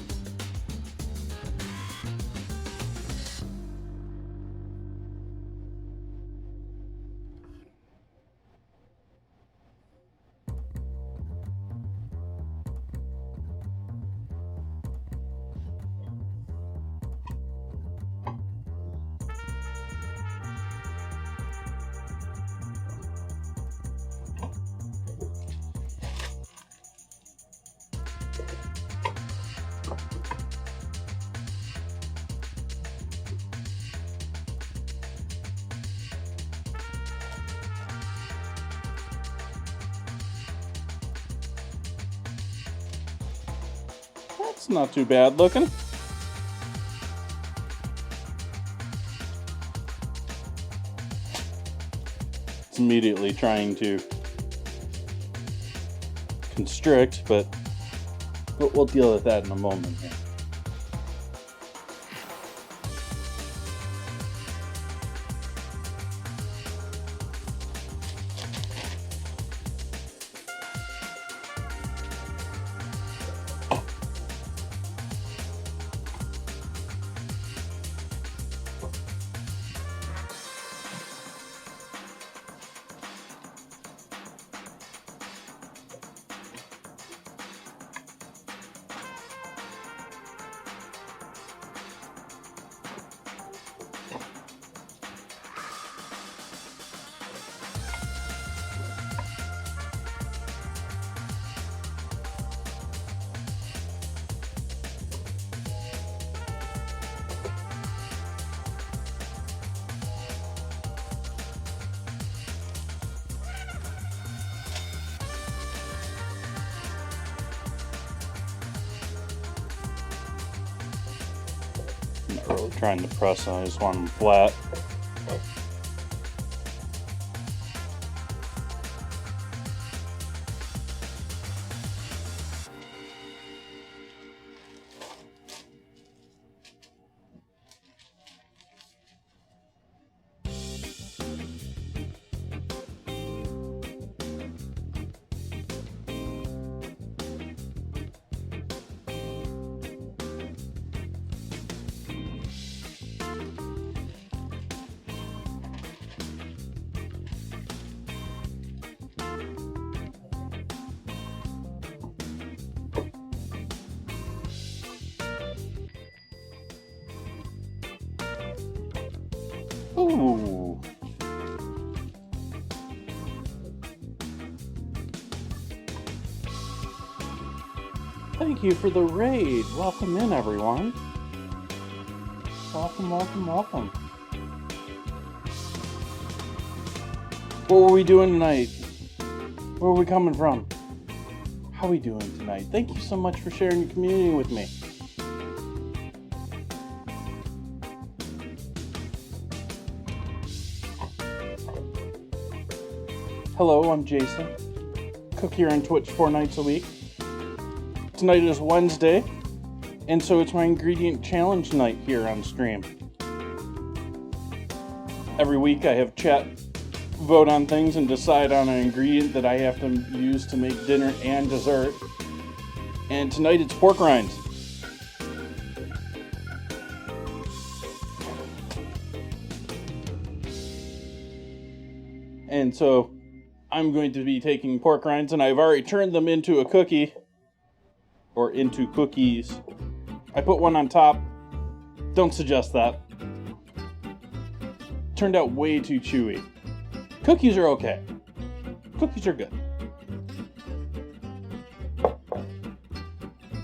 That's not too bad looking. It's immediately trying to constrict, but we'll deal with that in a moment here. really trying to press them, I just want them flat. Ooh. Thank you for the raid. Welcome in, everyone. Welcome, welcome, welcome. What were we doing tonight? Where are we coming from? How are we doing tonight? Thank you so much for sharing your community with me. Hello, I'm Jason. Cook here on Twitch 4 nights a week. Tonight is Wednesday, and so it's my ingredient challenge night here on stream. Every week I have chat vote on things and decide on an ingredient that I have to use to make dinner and dessert. And tonight it's pork rinds. And so I'm going to be taking pork rinds, and I've already turned them into a cookie. Or into cookies. I put one on top. Don't suggest that. Turned out way too chewy. Cookies are okay. Cookies are good.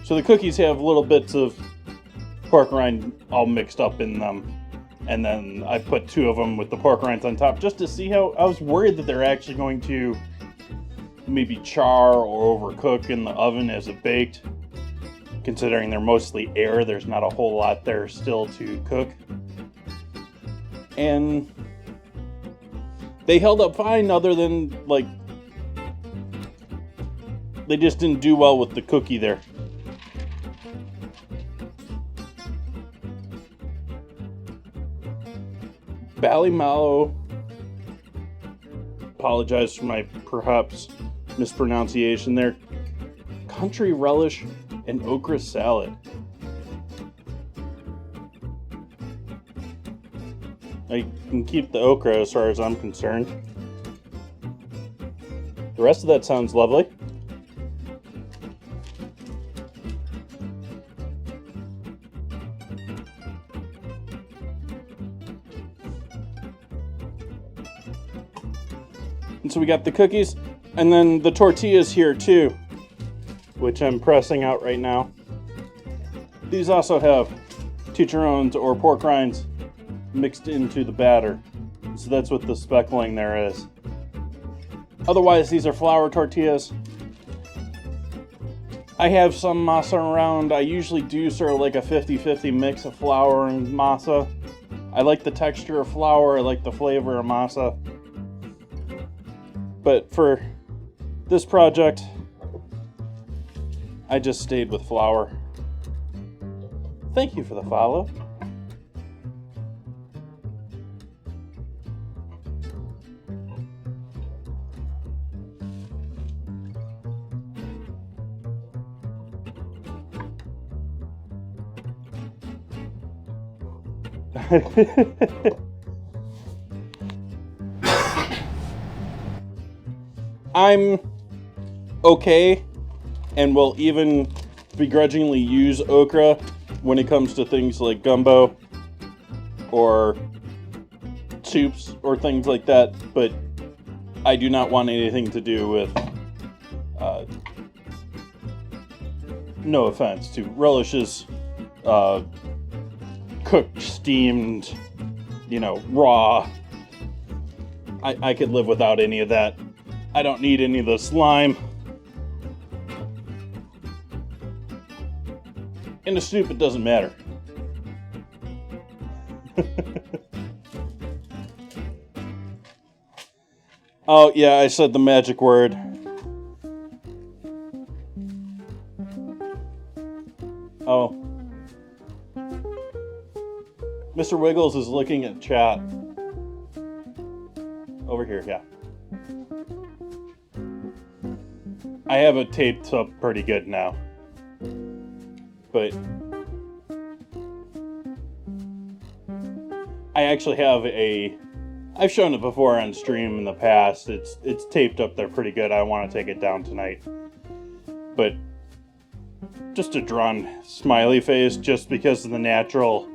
So the cookies have little bits of pork rind all mixed up in them. And then I put 2 of them with the pork rinds on top just to see how... I was worried that they're actually going to maybe char or overcook in the oven as it baked. Considering they're mostly air, there's not a whole lot there still to cook. And they held up fine, other than, like, they just didn't do well with the cookie there. Ballymallow, apologize for my perhaps mispronunciation there. Country relish and okra salad. I can keep the okra as far as I'm concerned. The rest of that sounds lovely. And so we got the cookies, and then the tortillas here too, which I'm pressing out right now. These also have chicharrones or pork rinds mixed into the batter. So that's what the speckling there is. Otherwise, these are flour tortillas. I have some masa around. I usually do sort of like a 50-50 mix of flour and masa. I like the texture of flour. I like the flavor of masa. But for this project, I just stayed with flour. Thank you for the follow. I'm okay and will even begrudgingly use okra when it comes to things like gumbo or soups or things like that, but I do not want anything to do with, no offense, to relishes, cooked, steamed, raw. I could live without any of that. I don't need any of the slime. In a soup, it doesn't matter. Oh, yeah, I said the magic word. Oh. Mr. Wiggles is looking at chat. Over here, yeah. I have it taped up pretty good now. But I actually have I've shown it before on stream in the past. It's taped up there pretty good. I want to take it down tonight. But just a drawn smiley face, just because of the natural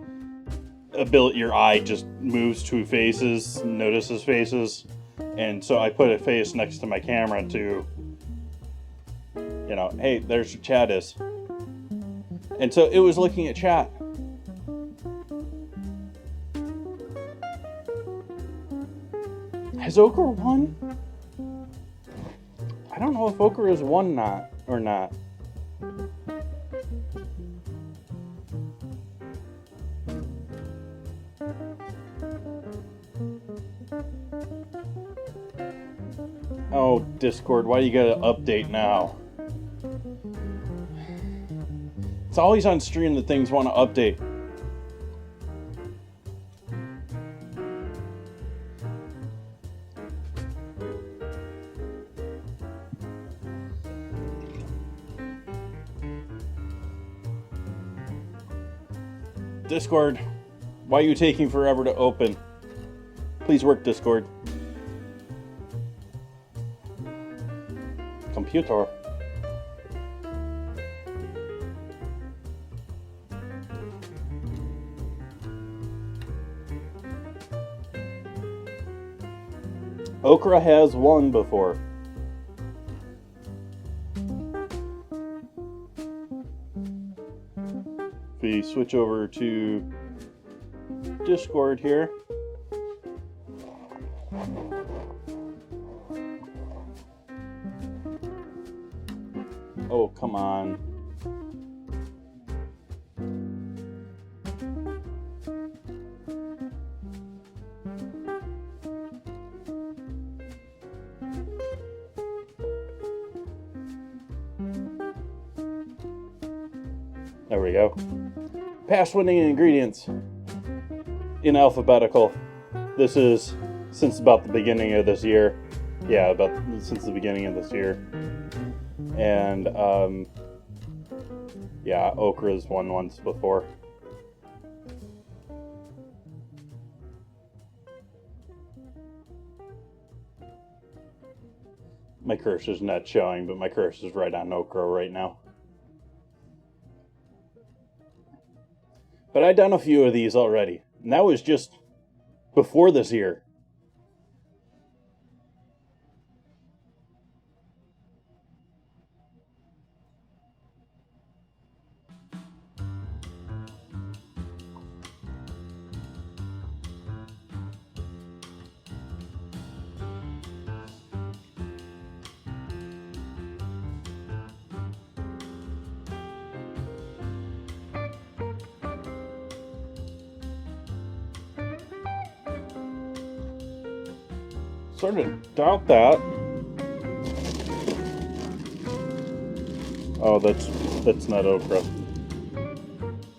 ability, your eye just moves to faces, notices faces. And so I put a face next to my camera to, you know, hey, there's your chat is. And so it was looking at chat. Has Ochre won? I don't know if Ochre has won or not. Oh, Discord, why do you gotta update now? It's always on stream that things want to update. Discord, why are you taking forever to open? Please work, Discord. Computer. Okra has won before. If we switch over to Discord here. Oh, come on. There we go. Past winning ingredients in alphabetical. This is since about the beginning of this year. Yeah, since the beginning of this year. And yeah, Okra's won once before. My cursor's not showing, but my cursor's right on Okra right now. But I've done a few of these already, and that was just before this year. Sort of doubt that. Oh, that's not okra.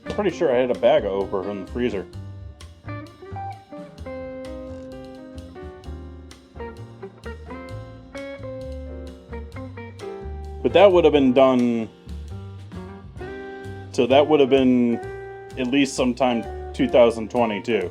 Pretty sure I had a bag of okra in the freezer. But that would have been done. So that would have been at least sometime 2022.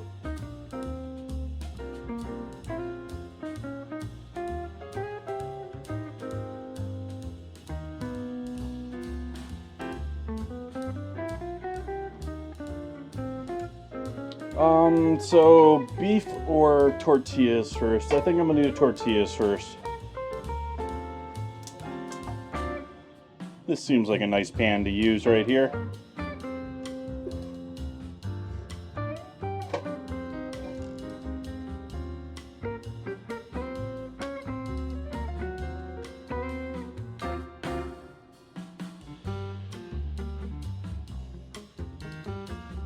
So beef or tortillas first? I think I'm gonna do tortillas first. This seems like a nice pan to use right here.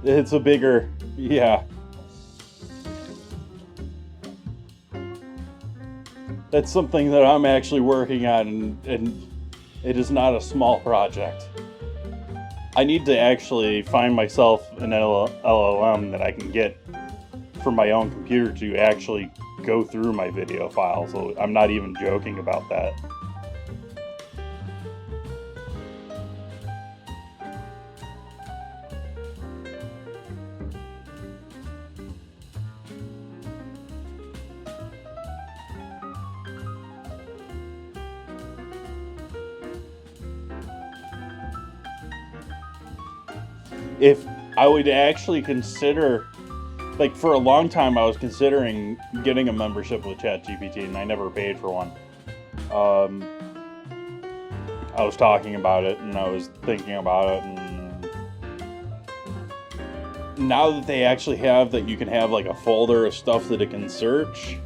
It's a bigger, yeah. That's something that I'm actually working on, and it is not a small project. I need to actually find myself an LLM that I can get for my own computer to actually go through my video files. So I'm not even joking about that. If I would actually consider, like, for a long time I was considering getting a membership with ChatGPT, and I never paid for one. I was talking about it, and I was thinking about it, and now that they actually have that you can have like a folder of stuff that it can search,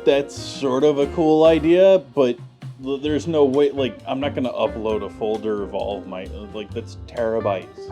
that's sort of a cool idea, but there's no way, like, I'm not gonna upload a folder of all of my, like, that's terabytes.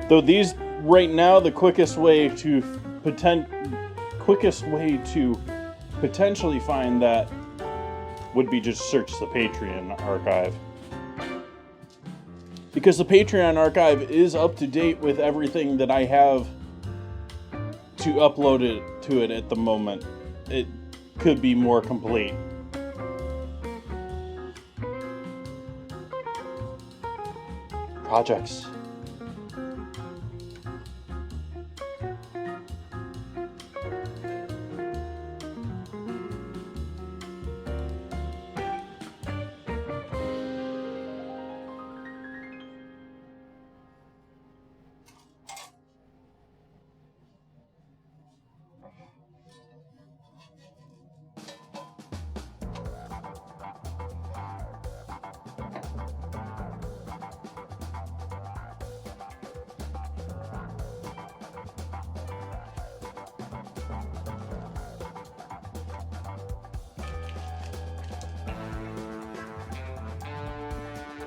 Though these, right now, the quickest way to potentially find that would be just search the Patreon archive. Because the Patreon archive is up to date with everything that I have to upload it to it at the moment. It could be more complete. Projects.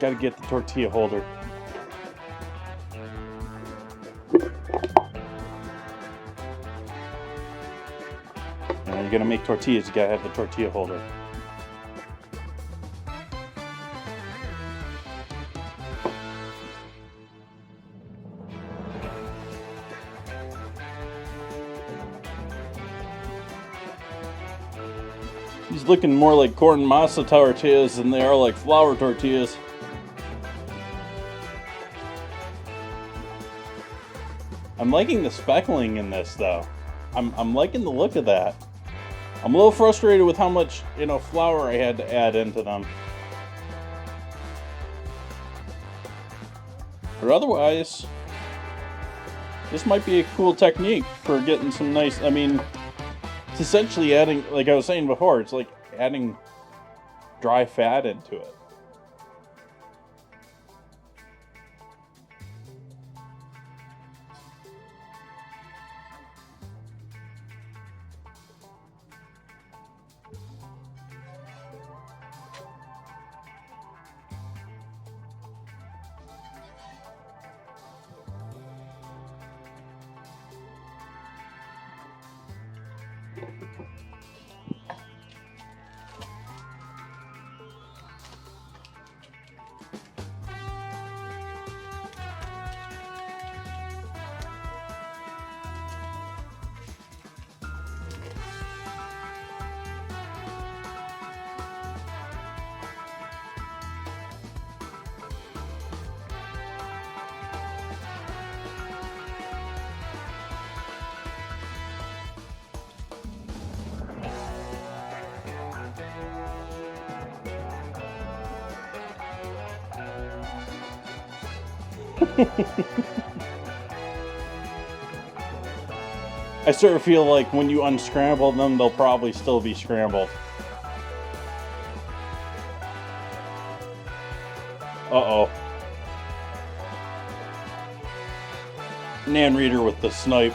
Gotta get the tortilla holder. And when you're gonna make tortillas, you gotta have the tortilla holder. These looking more like corn masa tortillas than they are like flour tortillas. I'm liking the speckling in this, though. I'm liking the look of that. I'm a little frustrated with how much, flour I had to add into them. But otherwise, this might be a cool technique for getting some nice, it's essentially adding, like I was saying before, it's like adding dry fat into it. I sort of feel like when you unscramble them, they'll probably still be scrambled. Uh-oh. Nan Reader with the snipe.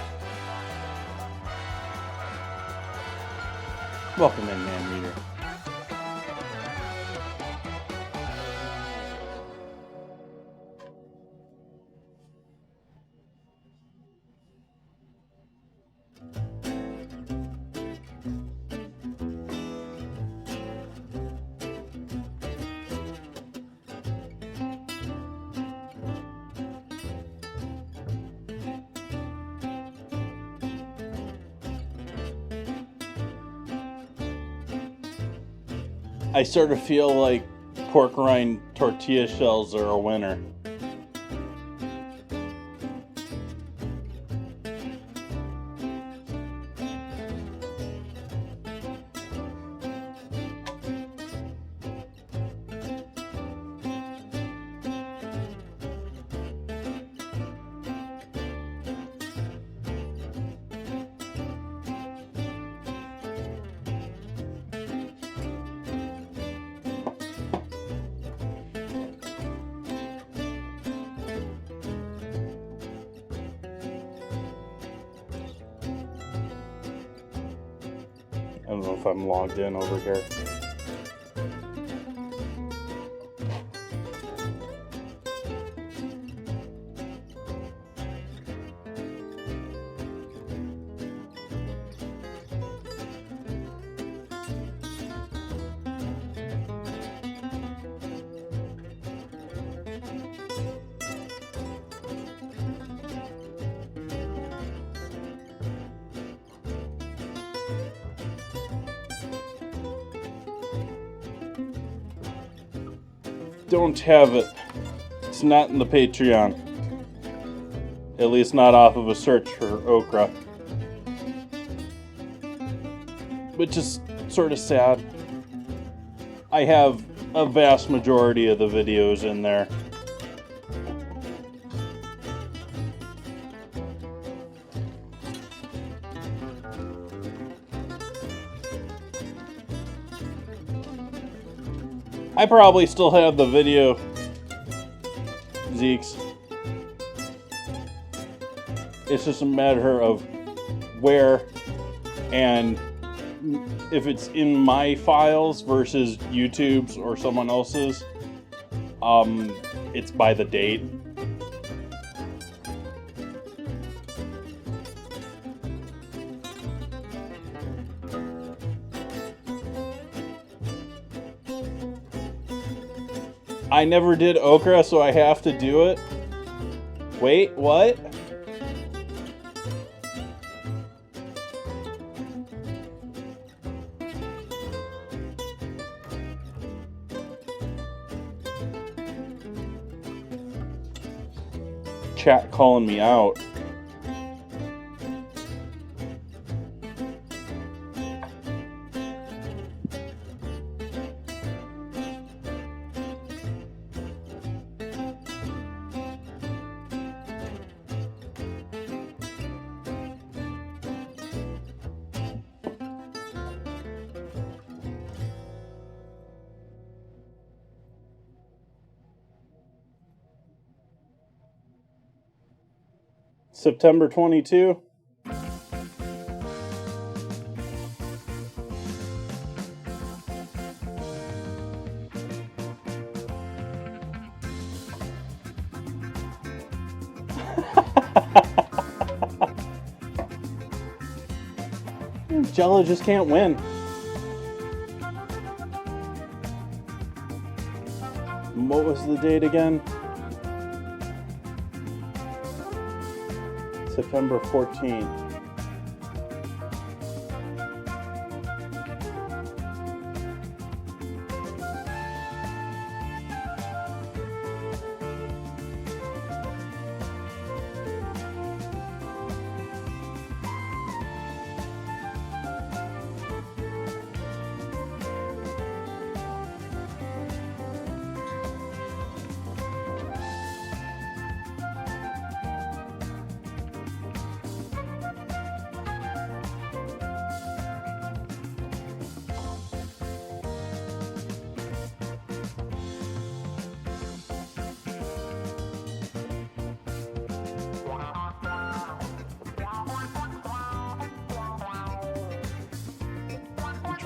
Welcome in, Nan Reader. I sort of feel like pork rind tortilla shells are a winner. I don't know if I'm logged in over here. Don't have it. It's not in the Patreon. At least not off of a search for okra. Which is sort of sad. I have a vast majority of the videos in there. I probably still have the video, Zeeks. It's just a matter of where and if it's in my files versus YouTube's or someone else's. It's by the date. I never did okra, so I have to do it. Wait, what? Chat calling me out. September 22. Jella just can't win. What was the date again? September 14th.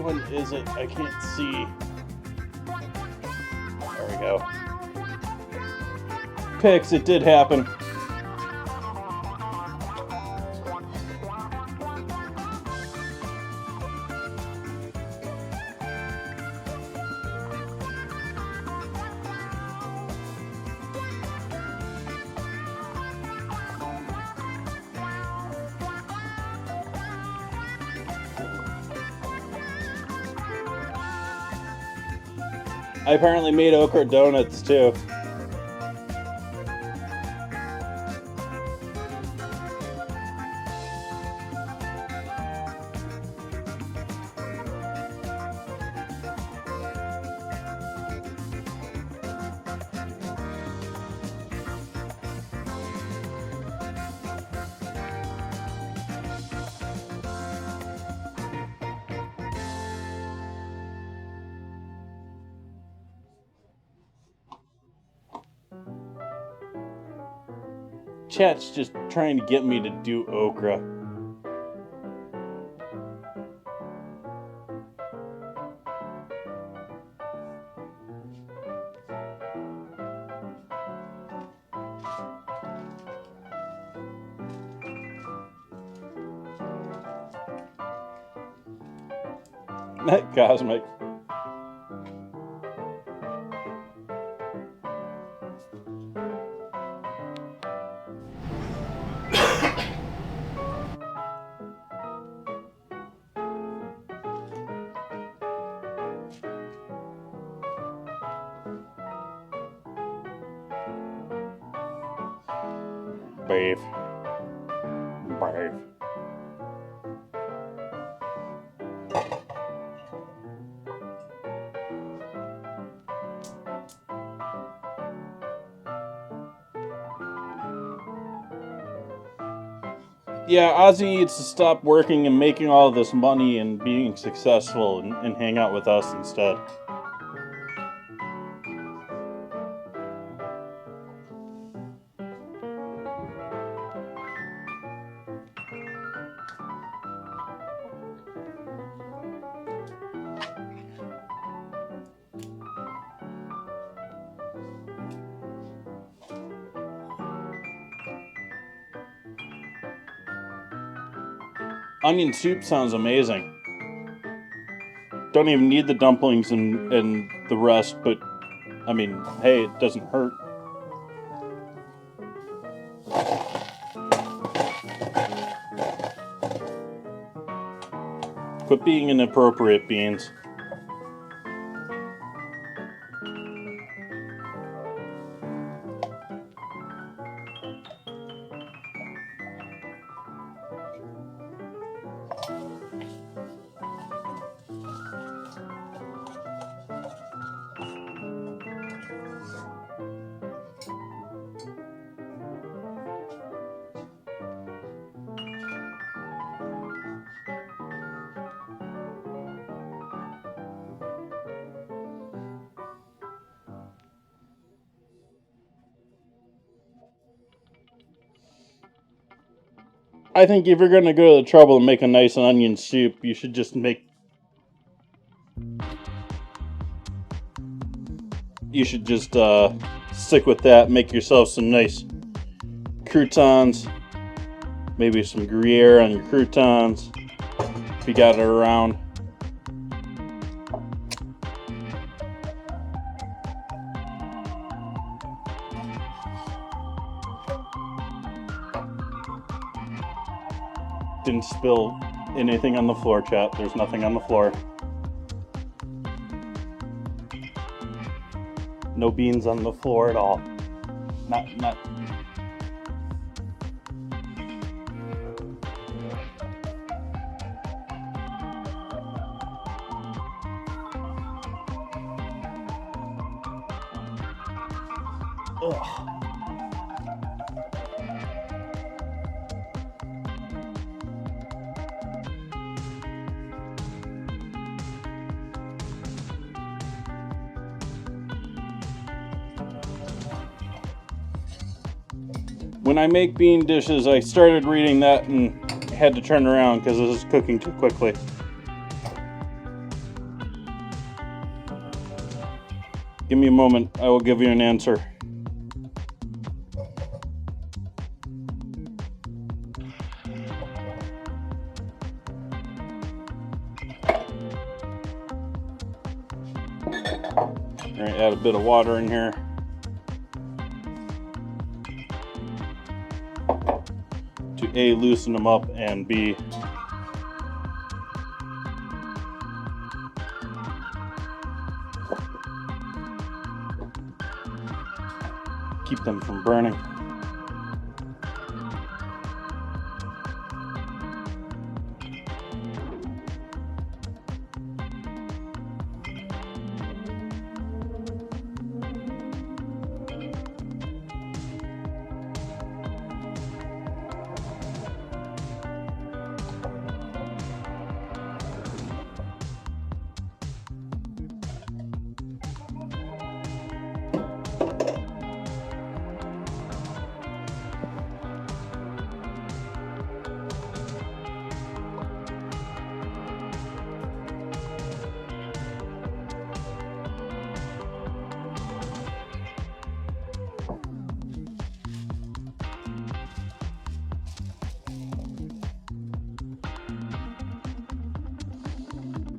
one is it? I can't see. There we go. Picks, it did happen. I apparently made okra donuts too. Chat's just trying to get me to do okra. Not cosmic. Brave. Brave. Yeah, Ozzy needs to stop working and making all this money and being successful and hang out with us instead. Onion soup sounds amazing. Don't even need the dumplings and the rest, but I mean, hey, it doesn't hurt. Quit being inappropriate, Beans. I think if you're going to go to the trouble to make a nice onion soup, you should just stick with that. Make yourself some nice croutons. Maybe some Gruyere on your croutons, if you got it around. Didn't spill anything on the floor, chat. There's nothing on the floor. No beans on the floor at all. Not. Ugh. When I make bean dishes, I started reading that and had to turn around because this is cooking too quickly. Give me a moment. I will give you an answer. All right, add a bit of water in here. To A, loosen them up, and B, keep them from burning.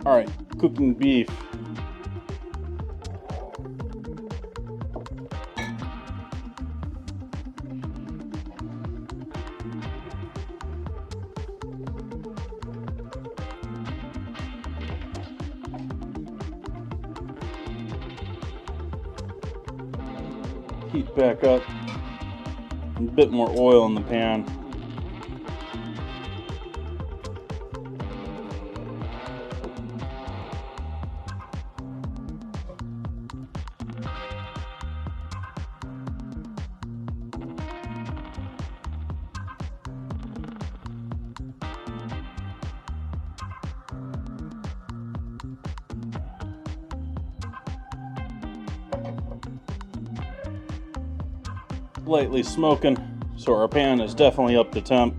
All right, cooking beef. Heat back up. A bit more oil in the pan. Lightly smoking, so our pan is definitely up to temp.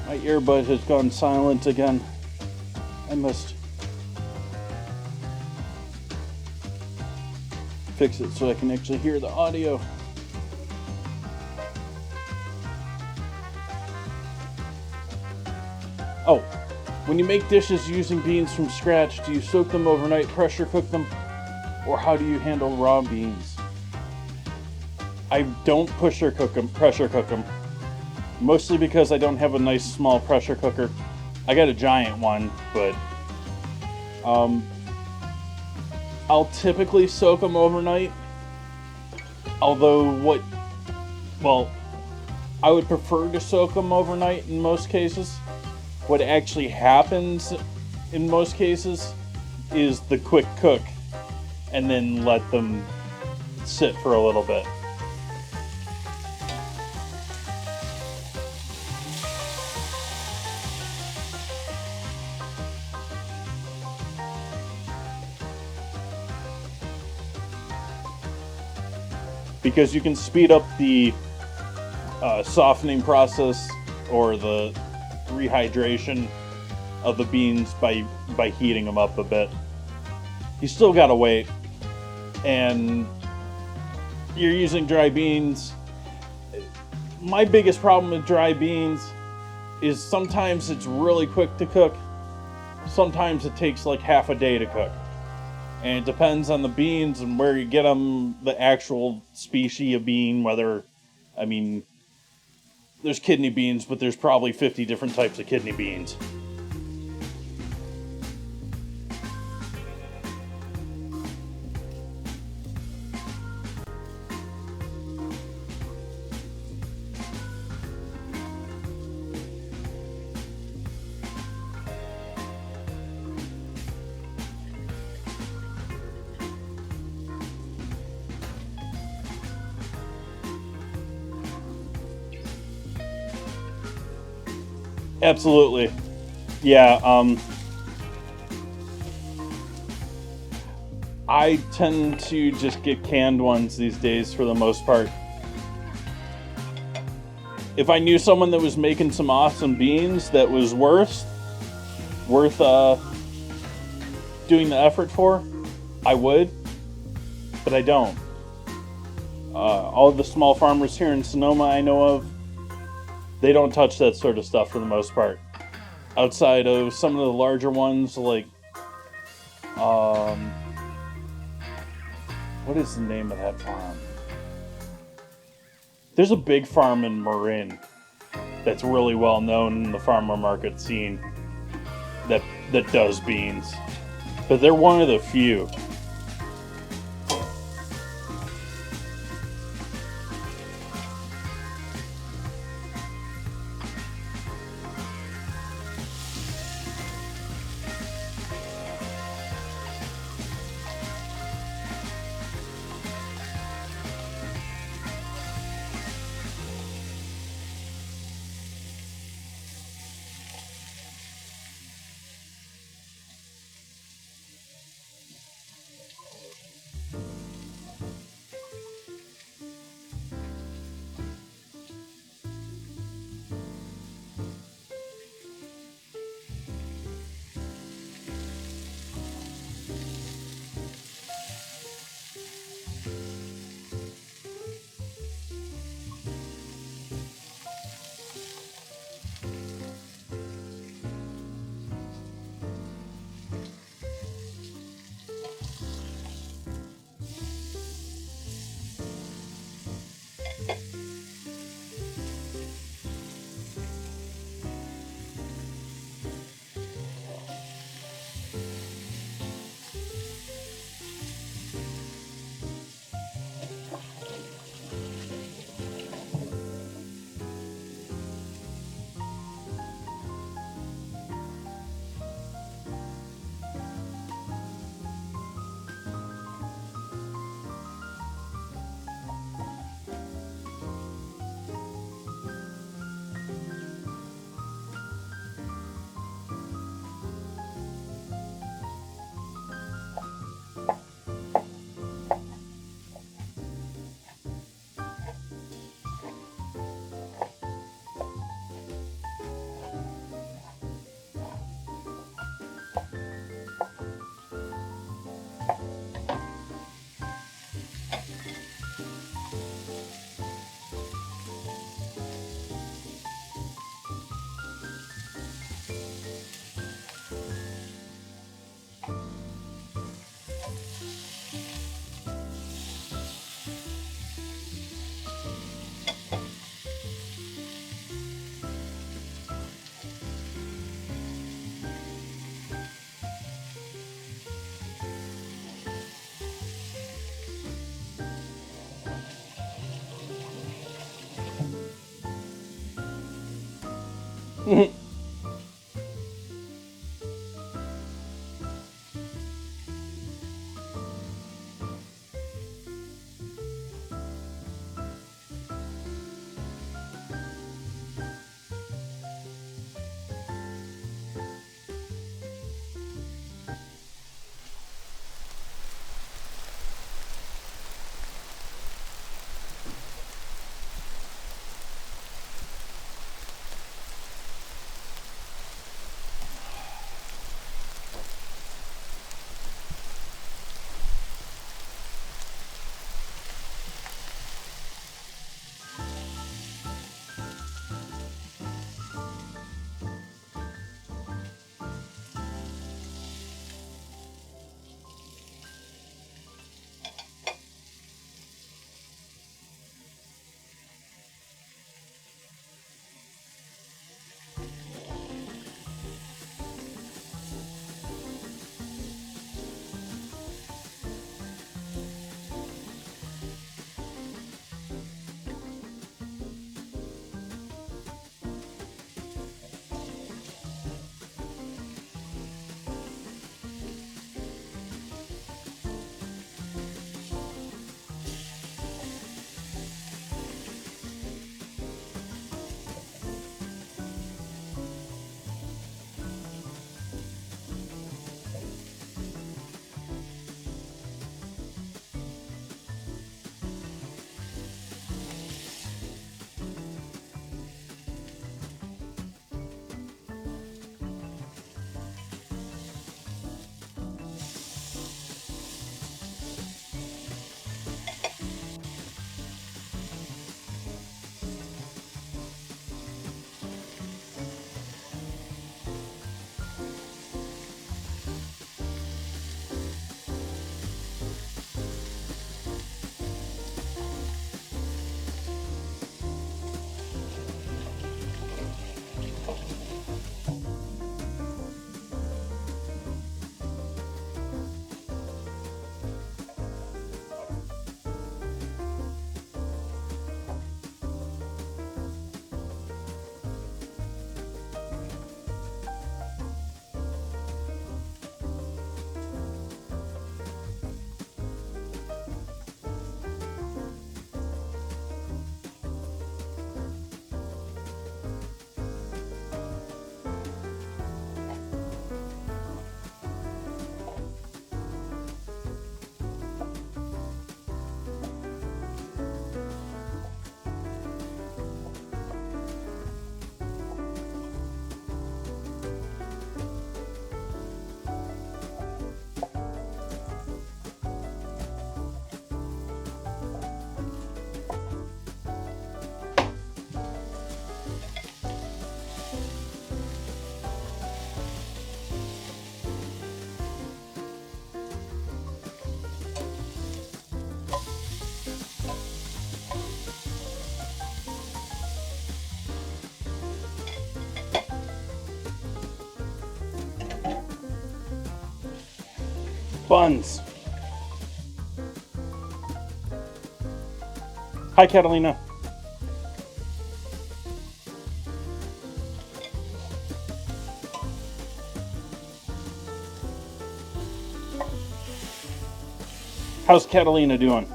My earbud has gone silent again. I must fix it so I can actually hear the audio. Oh, when you make dishes using beans from scratch, do you soak them overnight, pressure cook them, or how do you handle raw beans? I don't pressure cook them. Mostly because I don't have a nice small pressure cooker. I got a giant one, but I'll typically soak them overnight. Although I would prefer to soak them overnight in most cases. What actually happens in most cases is the quick cook and then let them sit for a little bit. Because you can speed up the softening process or the rehydration of the beans by heating them up a bit. You still gotta wait, and you're using dry beans. My biggest problem with dry beans is sometimes it's really quick to cook. Sometimes it takes like half a day to cook. And it depends on the beans and where you get them, the actual species of bean, there's kidney beans, but there's probably 50 different types of kidney beans. Absolutely. Yeah, I tend to just get canned ones these days for the most part. If I knew someone that was making some awesome beans that was worth doing the effort for, I would, but I don't. All of the small farmers here in Sonoma I know of, they don't touch that sort of stuff for the most part. Outside of some of the larger ones, like, um, what is the name of that farm? There's a big farm in Marin that's really well known in the farmer market scene that does beans, but they're one of the few. Buns. Hi, Catalina. How's Catalina doing?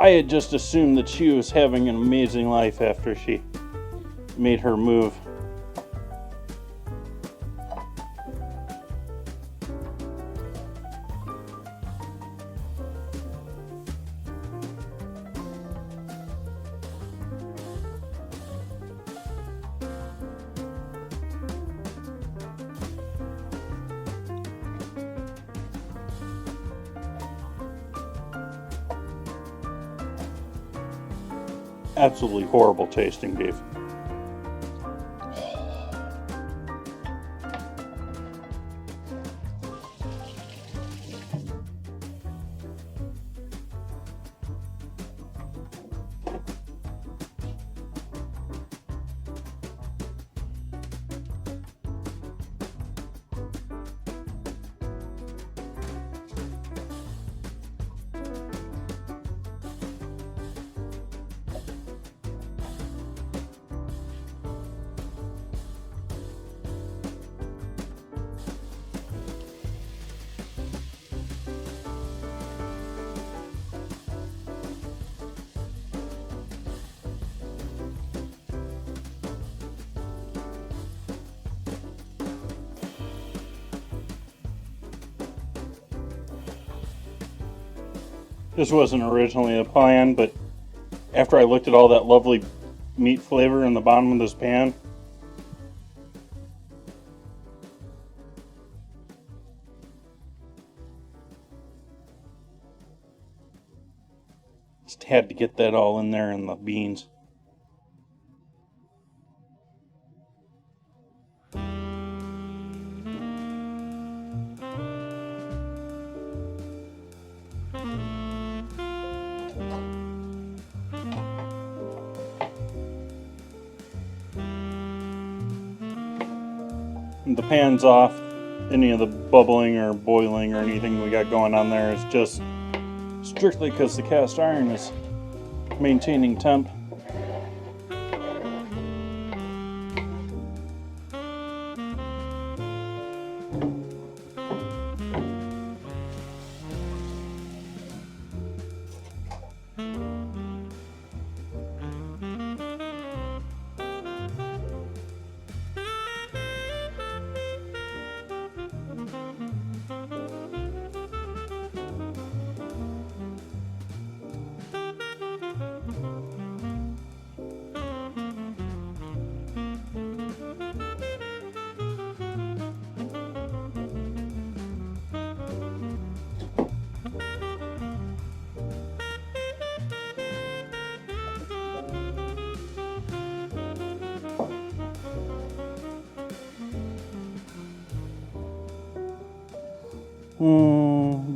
I had just assumed that she was having an amazing life after she made her move. Absolutely horrible tasting beef. This wasn't originally a plan, but after I looked at all that lovely meat flavor in the bottom of this pan, just had to get that all in there in the beans. The pan's off. Any of the bubbling or boiling or anything we got going on there is just strictly because the cast iron is maintaining temp.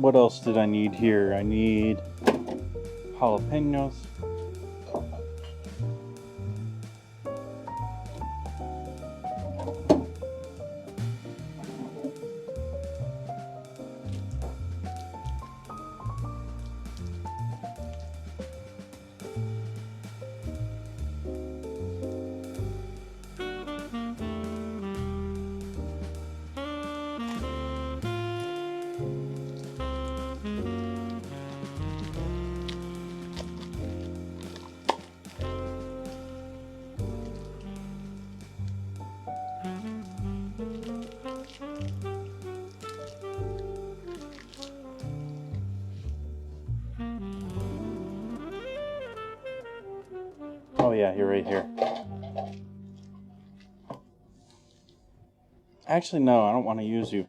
What else did I need here? I need jalapenos. Oh yeah, you're right here. Actually, no, I don't want to use you.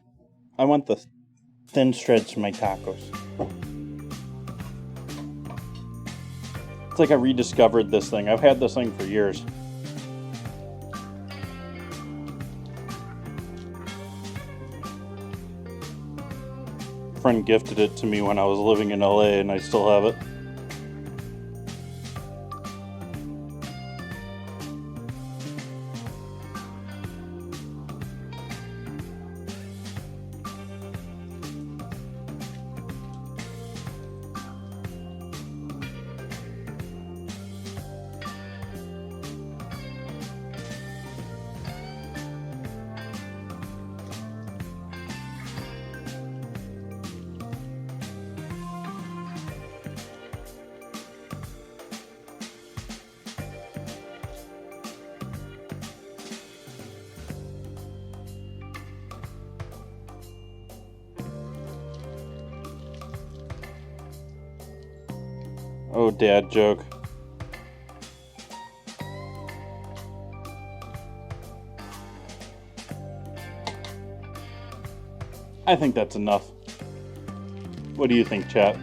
I want the thin shreds for my tacos. It's like I rediscovered this thing. I've had this thing for years. friend gifted it to me when I was living in LA, and I still have it. Oh, dad joke. I think that's enough. What do you think, chat?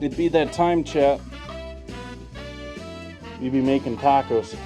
It'd be that time, chat. You'd be making tacos.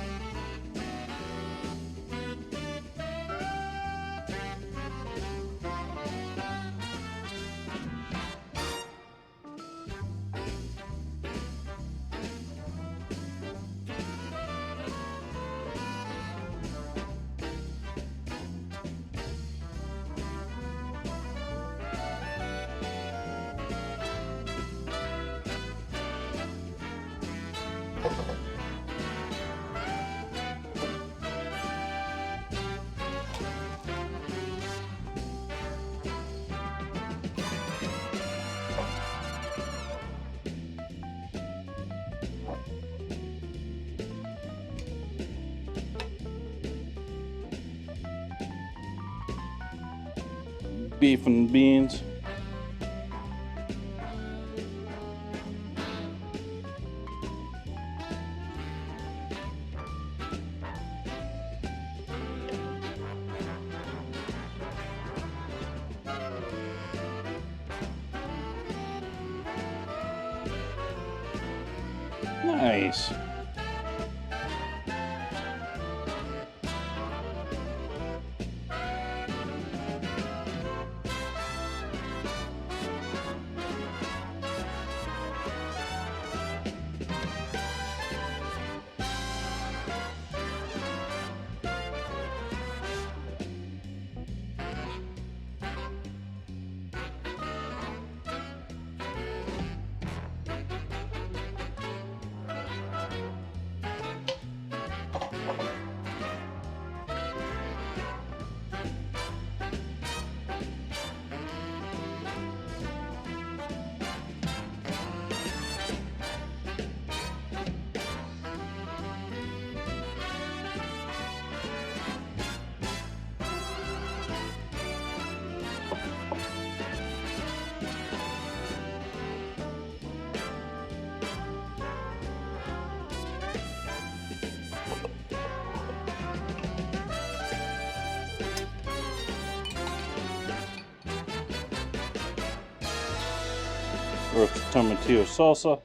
Beef and beans. Nice. Roasted tomatillo salsa.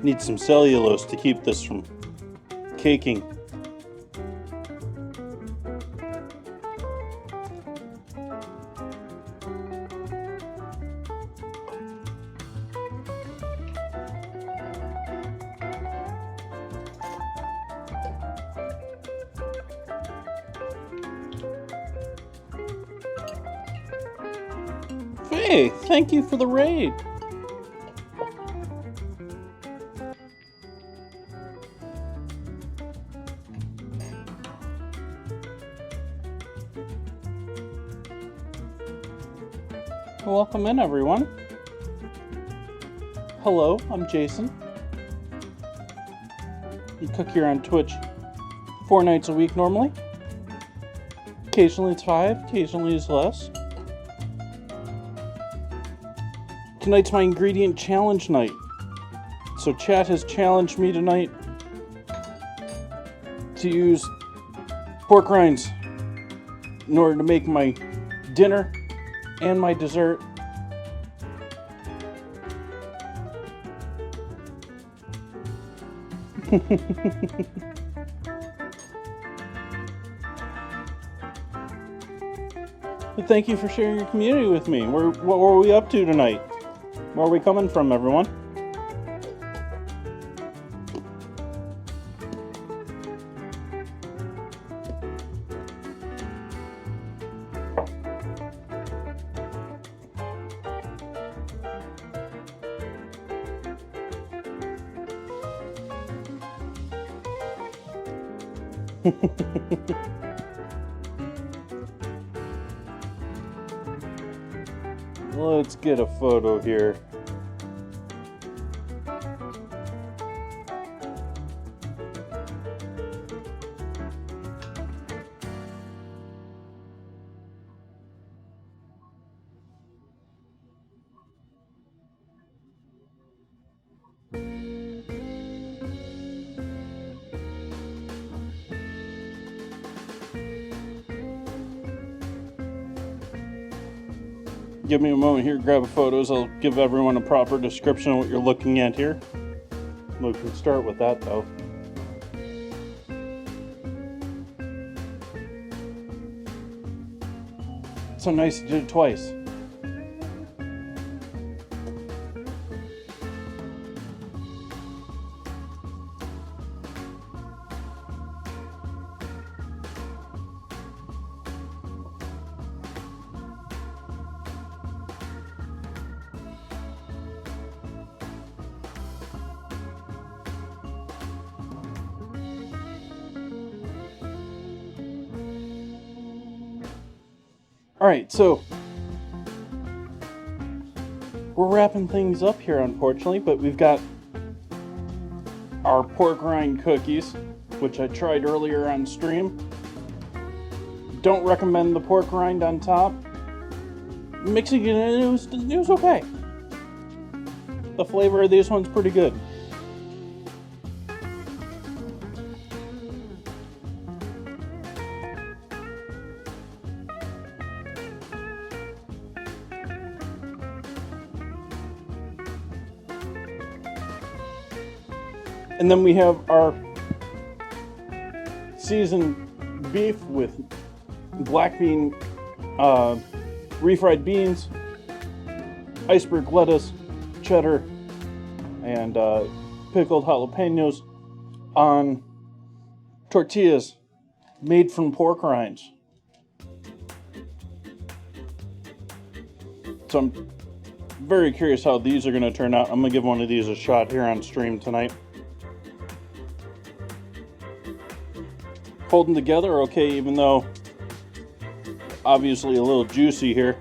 Need some cellulose to keep this from caking. Hey, thank you for the raid. Welcome in, everyone. Hello, I'm Jason. I cook here on Twitch 4 nights a week normally. Occasionally it's 5, occasionally it's less. Tonight's my ingredient challenge night. So chat has challenged me tonight to use pork rinds in order to make my dinner and my dessert. But thank you for sharing your community with me. What were we up to tonight? Where are we coming from, everyone? Let's get a photo here. Give me a moment here to grab photos. I'll give everyone a proper description of what you're looking at here. We can start with that though. So nice you did it twice. Alright, so we're wrapping things up here, unfortunately, but we've got our pork rind cookies, which I tried earlier on stream. Don't recommend the pork rind on top. Mixing it in, it was okay. The flavor of these ones pretty good. And then we have our seasoned beef with black bean, refried beans, iceberg lettuce, cheddar, and pickled jalapenos on tortillas made from pork rinds. So I'm very curious how these are going to turn out. I'm going to give one of these a shot here on stream tonight. Holding together okay, even though obviously a little juicy here.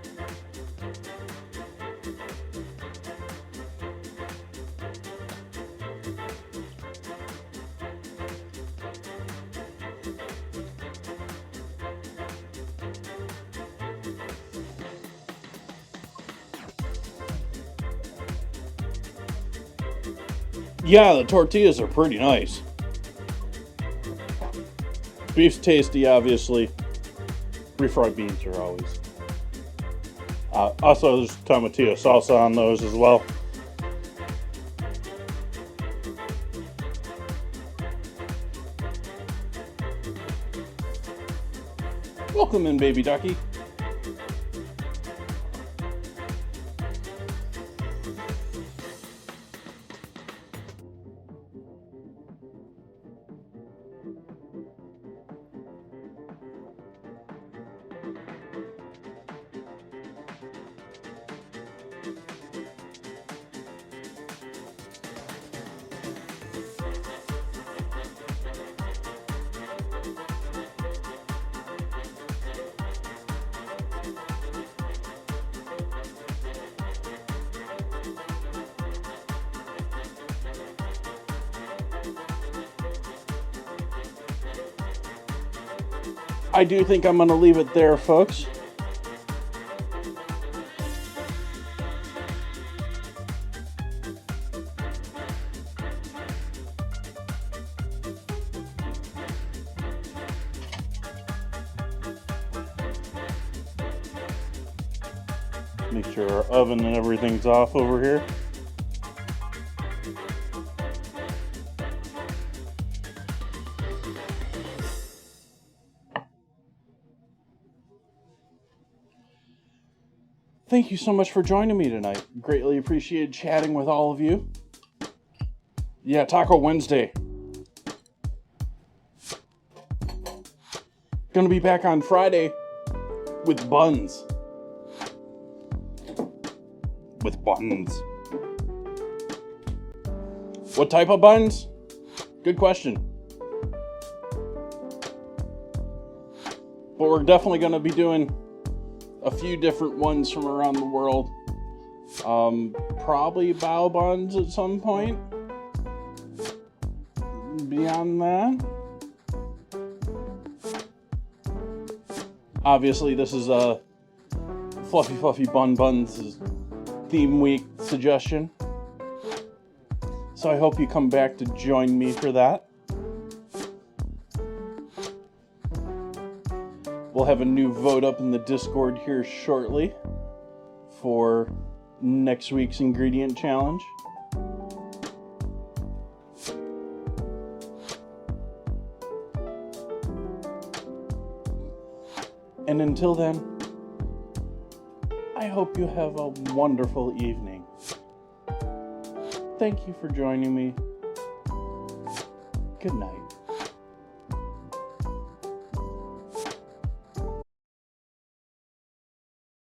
Yeah, the tortillas are pretty nice. Beef's tasty, obviously. Refried beans are always. Also, there's tomatillo salsa on those as well. Welcome in, baby ducky. I do think I'm going to leave it there, folks. Make sure our oven and everything's off over here. Thank you so much for joining me tonight. Greatly appreciated chatting with all of you. Yeah, Taco Wednesday. Gonna be back on Friday with buns. With buns. What type of buns? Good question. But we're definitely gonna be doing a few different ones from around the world. Probably bao buns at some point. Beyond that, obviously this is a Fluffy Buns theme week suggestion. So I hope you come back to join me for that. We'll have a new vote up in the Discord here shortly for next week's ingredient challenge. And until then, I hope you have a wonderful evening. Thank you for joining me. Good night.